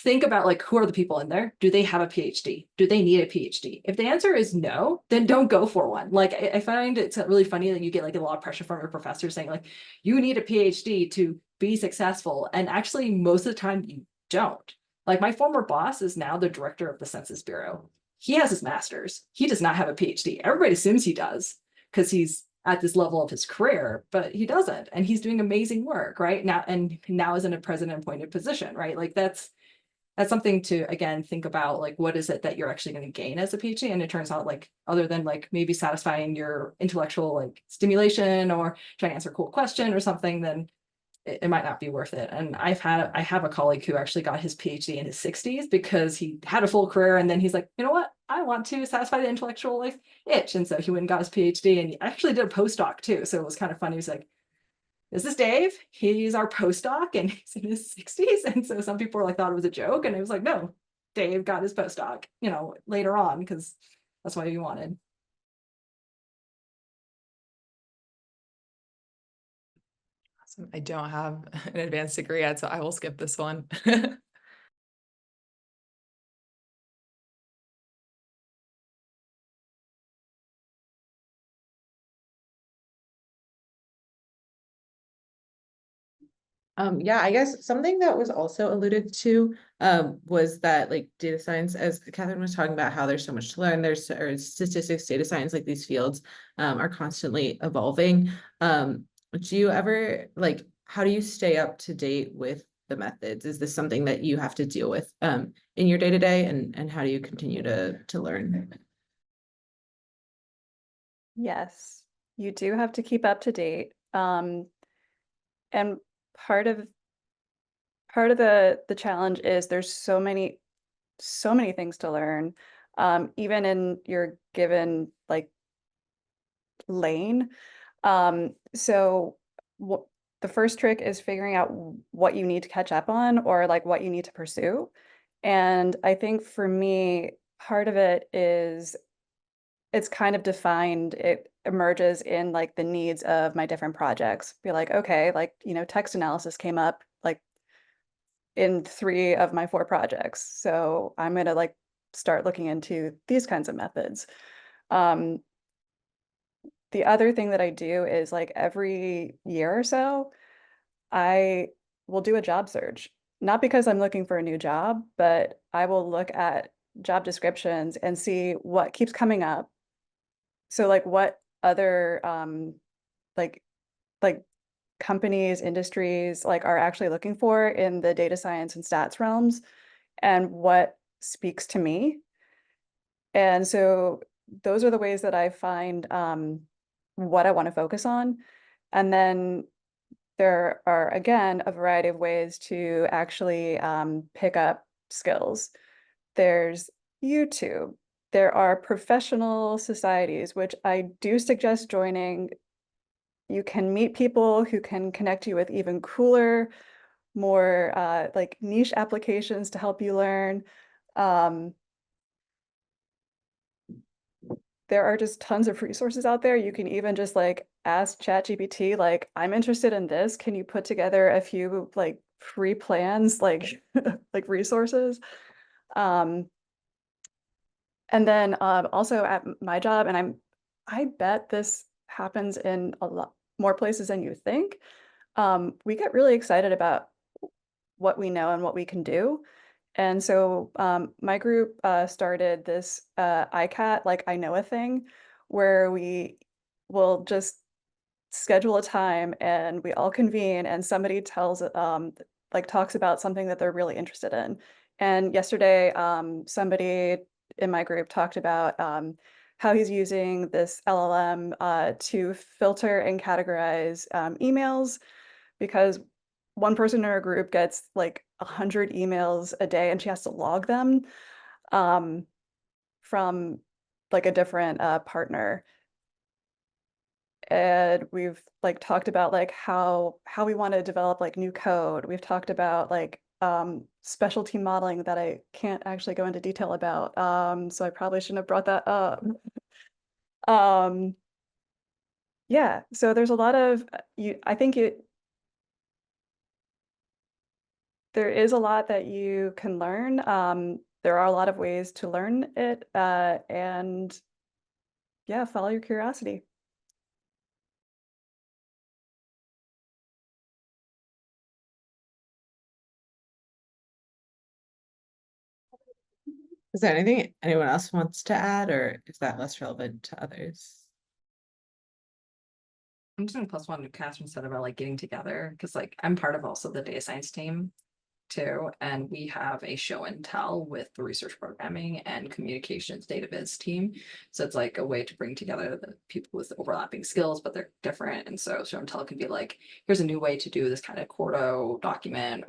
think about like, who are the people in there? Do they have a PhD? Do they need a PhD? If the answer is no, then don't go for one. Like I find it's really funny that you get like a lot of pressure from your professor saying like, you need a PhD to be successful. And actually most of the time you don't. Like my former boss is now the director of the Census Bureau. He has his master's. He does not have a PhD. Everybody assumes he does because he's at this level of his career, but he doesn't. And he's doing amazing work right now. And now is in a president appointed position, right? Like that's something to, again, think about, like, what is it that you're actually going to gain as a PhD? And it turns out like, other than like maybe satisfying your intellectual like stimulation or trying to answer a cool question or something, then it might not be worth it. And I have a colleague who actually got his PhD in his 60s because he had a full career. And then he's like, you know what? I want to satisfy the intellectual like itch. And so he went and got his PhD, and he actually did a postdoc too. So it was kind of funny. He was like, this is Dave. He's our postdoc and he's in his 60s. And so some people were like, thought it was a joke. And it was like, no, Dave got his postdoc, later on, because that's what he wanted. Awesome. I don't have an advanced degree yet, so I will skip this one. Yeah, I guess something that was also alluded to was that like data science, as Catherine was talking about how there's so much to learn, or statistics, data science, like these fields are constantly evolving. Do you ever like, how do you stay up to date with the methods? Is this something that you have to deal with in your day-to-day, and how do you continue to learn? Yes, you do have to keep up to date. And part of the challenge is there's so many things to learn, even in your given like lane. So the first trick is figuring out what you need to catch up on, or like what you need to pursue. And I think for me, part of it is it's kind of defined, it emerges in like the needs of my different projects. Be like, okay, like, text analysis came up like in 3 of my 4 projects. So I'm gonna like start looking into these kinds of methods. The other thing that I do is like every year or so, I will do a job search. Not because I'm looking for a new job, but I will look at job descriptions and see what keeps coming up. So like what other like like companies, industries like are actually looking for in the data science and stats realms, and what speaks to me. And so those are the ways that I find what I want to focus on. And then there are, again, a variety of ways to actually pick up skills. There's YouTube. There are professional societies, which I do suggest joining. You can meet people who can connect you with even cooler, more like niche applications to help you learn. There are just tons of resources out there. You can even just like ask ChatGPT, like, I'm interested in this. Can you put together a few like free plans, like like resources? And then also at my job, and I bet this happens in a lot more places than you think. We get really excited about what we know and what we can do. And so my group started this ICAT, like I know a thing, where we will just schedule a time and we all convene and somebody tells like talks about something that they're really interested in. And yesterday somebody in my group talked about how he's using this LLM to filter and categorize emails, because one person in our group gets like 100 emails a day and she has to log them from like a different partner. And we've like talked about like how we want to develop like new code. We've talked about like specialty modeling that I can't actually go into detail about. So I probably shouldn't have brought that up. Yeah, so there's a lot of I think there is a lot that you can learn. There are a lot of ways to learn it, and yeah, follow your curiosity. Is there anything anyone else wants to add, or is that less relevant to others? I'm just gonna plus one to Catherine said about like getting together, because like I'm part of also the data science team too, and we have a show and tell with the research programming and communications data viz team. So it's like a way to bring together the people with overlapping skills, but they're different. And so show and tell can be like, here's a new way to do this kind of Quarto document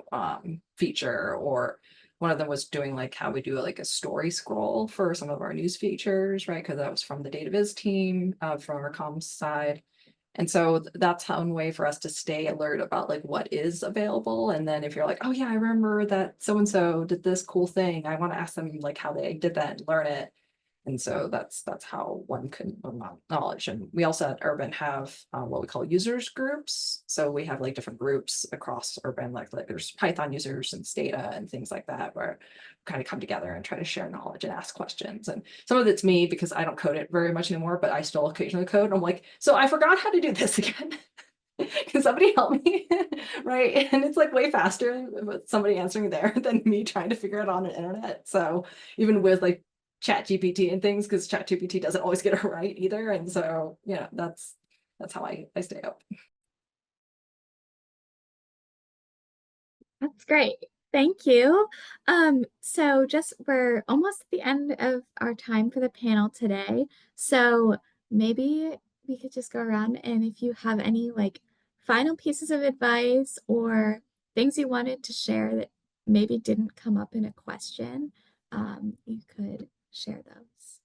feature, or one of them was doing like how we do like a story scroll for some of our news features, right? Because that was from the data viz team, from our comms side. And so that's one way for us to stay alert about like what is available. And then if you're like, oh yeah, I remember that so-and-so did this cool thing, I want to ask them like how they did that and learn it. And so that's how one can learn knowledge. And we also at Urban have what we call users groups. So we have like different groups across Urban, like there's Python users and Stata and things like that, where we kind of come together and try to share knowledge and ask questions. And some of it's me because I don't code it very much anymore, but I still occasionally code. And I'm like, so I forgot how to do this again. Can somebody help me? Right. And it's like way faster with somebody answering there than me trying to figure it on the internet. So even with like Chat GPT and things, because Chat GPT doesn't always get it right either. And so yeah, that's how I stay up. That's great. Thank you. So just we're almost at the end of our time for the panel today. So maybe we could just go around, and if you have any like final pieces of advice or things you wanted to share that maybe didn't come up in a question, you could share those.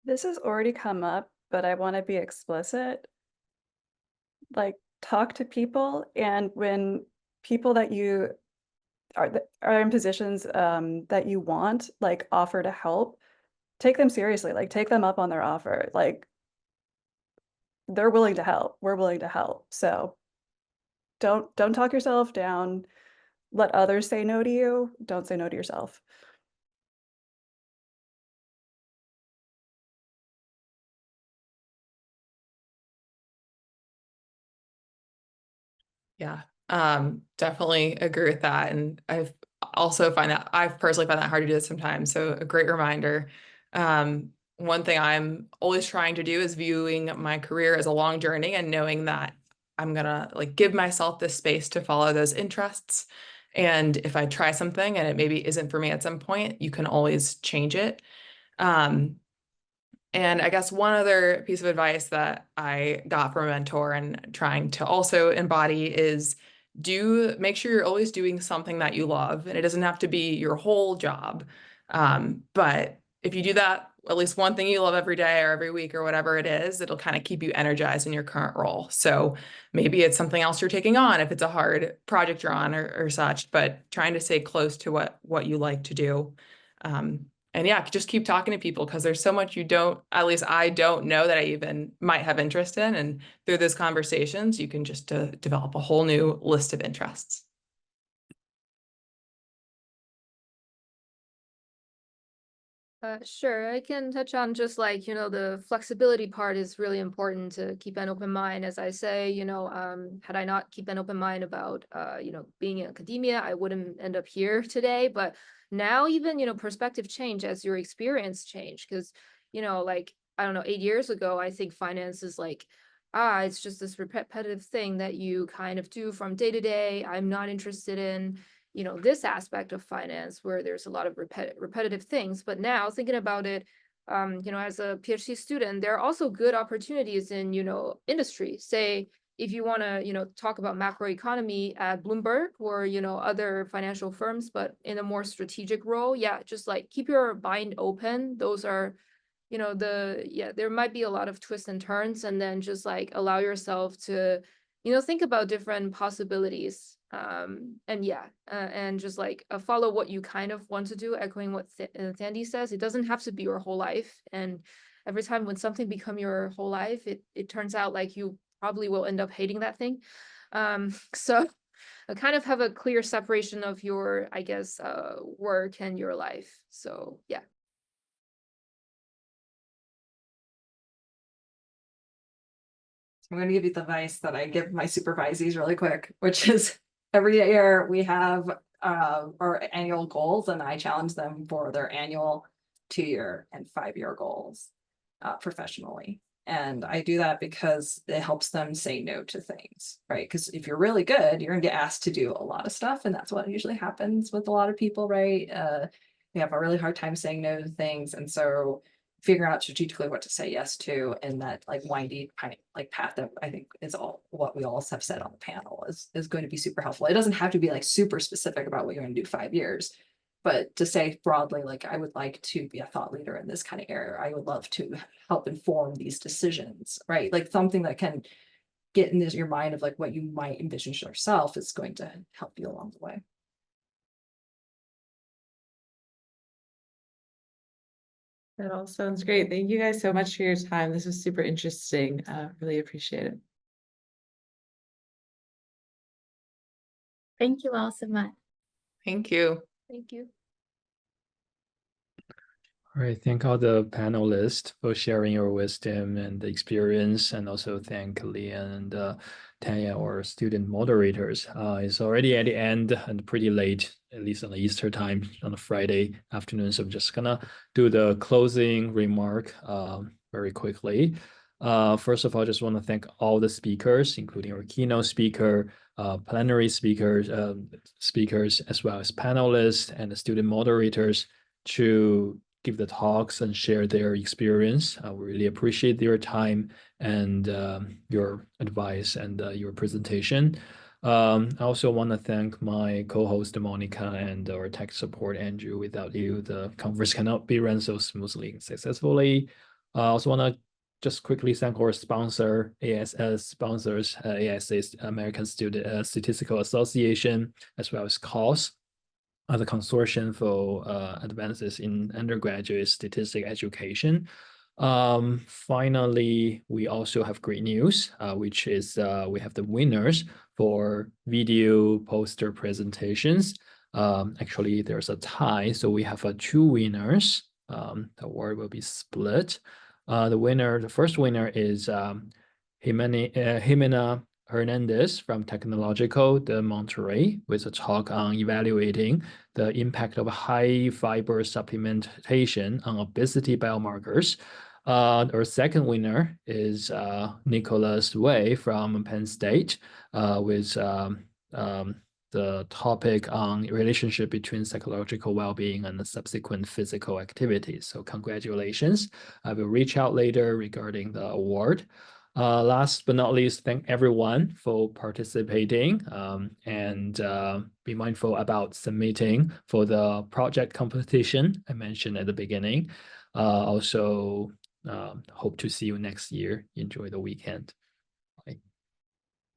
This has already come up, but I want to be explicit. Like, talk to people, and when people that you are in positions that you want, like, offer to help, take them seriously. Like, take them up on their offer. Like, they're willing to help. We're willing to help. So don't talk yourself down. Let others say no to you. Don't say no to yourself. Yeah, definitely agree with that. And I've personally find that hard to do this sometimes. So a great reminder. One thing I'm always trying to do is viewing my career as a long journey and knowing that I'm gonna like give myself the space to follow those interests. And if I try something and it maybe isn't for me at some point, you can always change it. And I guess one other piece of advice that I got from a mentor and trying to also embody is make sure you're always doing something that you love. And it doesn't have to be your whole job. But if you do that, at least one thing you love every day or every week or whatever it is, it'll kind of keep you energized in your current role. So maybe it's something else you're taking on if it's a hard project you're on or such, but trying to stay close to what you like to do. And yeah, just keep talking to people because there's so much at least I don't know that I even might have interest in. And through those conversations, you can just develop a whole new list of interests. Sure. I can touch on just like, the flexibility part is really important to keep an open mind. As I say, had I not keep an open mind about, being in academia, I wouldn't end up here today. But now even, perspective change as your experience change. Because, like, I don't know, 8 years ago, I think finance is like, it's just this repetitive thing that you kind of do from day to day. I'm not interested in this aspect of finance where there's a lot of repetitive things. But now thinking about it, as a PhD student, there are also good opportunities in, industry. Say, if you want to, talk about macroeconomy at Bloomberg or, other financial firms, but in a more strategic role, yeah, just like keep your mind open. Those are, there might be a lot of twists and turns, and then just like allow yourself to, think about different possibilities. And just like follow what you kind of want to do, echoing what Sandy says. It doesn't have to be your whole life. And every time when something become your whole life, it turns out like you probably will end up hating that thing. So I kind of have a clear separation of your, I guess, work and your life. So yeah. I'm going to give you the advice that I give my supervisees really quick, which is every year we have our annual goals, and I challenge them for their annual 2-year and 5-year goals professionally. And I do that because it helps them say no to things, right? Because if you're really good, you're gonna get asked to do a lot of stuff, and that's what usually happens with a lot of people, right? They have a really hard time saying no to things, and so figuring out strategically what to say yes to, and that like windy kind of like path that I think is all what we all have said on the panel is going to be super helpful. It doesn't have to be like super specific about what you're going to do 5 years, but to say broadly, like I would like to be a thought leader in this kind of area. I would love to help inform these decisions, right? Like something that can get in your mind of like what you might envision yourself is going to help you along the way. That all sounds great. Thank you guys so much for your time. This was super interesting. Really appreciate it. Thank you all so much. Thank you. Thank you. All right, thank all the panelists for sharing your wisdom and the experience, and also thank Leanne and Tanya, our student moderators. It's already at the end and pretty late, at least on the Easter time on a Friday afternoon. So I'm just gonna do the closing remark very quickly. First of all, I just want to thank all the speakers, including our keynote speaker, plenary speakers, as well as panelists and the student moderators to give the talks and share their experience. We really appreciate your time and your advice and your presentation. I also want to thank my co-host Monica and our tech support Andrew. Without you, the conference cannot be run so smoothly and successfully. I also want to just quickly thank our sponsor, ASS sponsors, ASS, American Student Statistical Association, as well as COS, the Consortium for Advances in Undergraduate Statistic Education. Finally, we also have great news, which is we have the winners for video poster presentations. Actually, there's a tie, so we have 2 winners. The award will be split. The first winner is Jimena Hernandez from Technological de Monterrey with a talk on evaluating the impact of high fiber supplementation on obesity biomarkers. Our second winner is Nicholas Wei from Penn State with the topic on relationship between psychological well-being and the subsequent physical activities. So congratulations. I will reach out later regarding the award. Last but not least, thank everyone for participating and be mindful about submitting for the project competition I mentioned at the beginning. Also, hope to see you next year. Enjoy the weekend.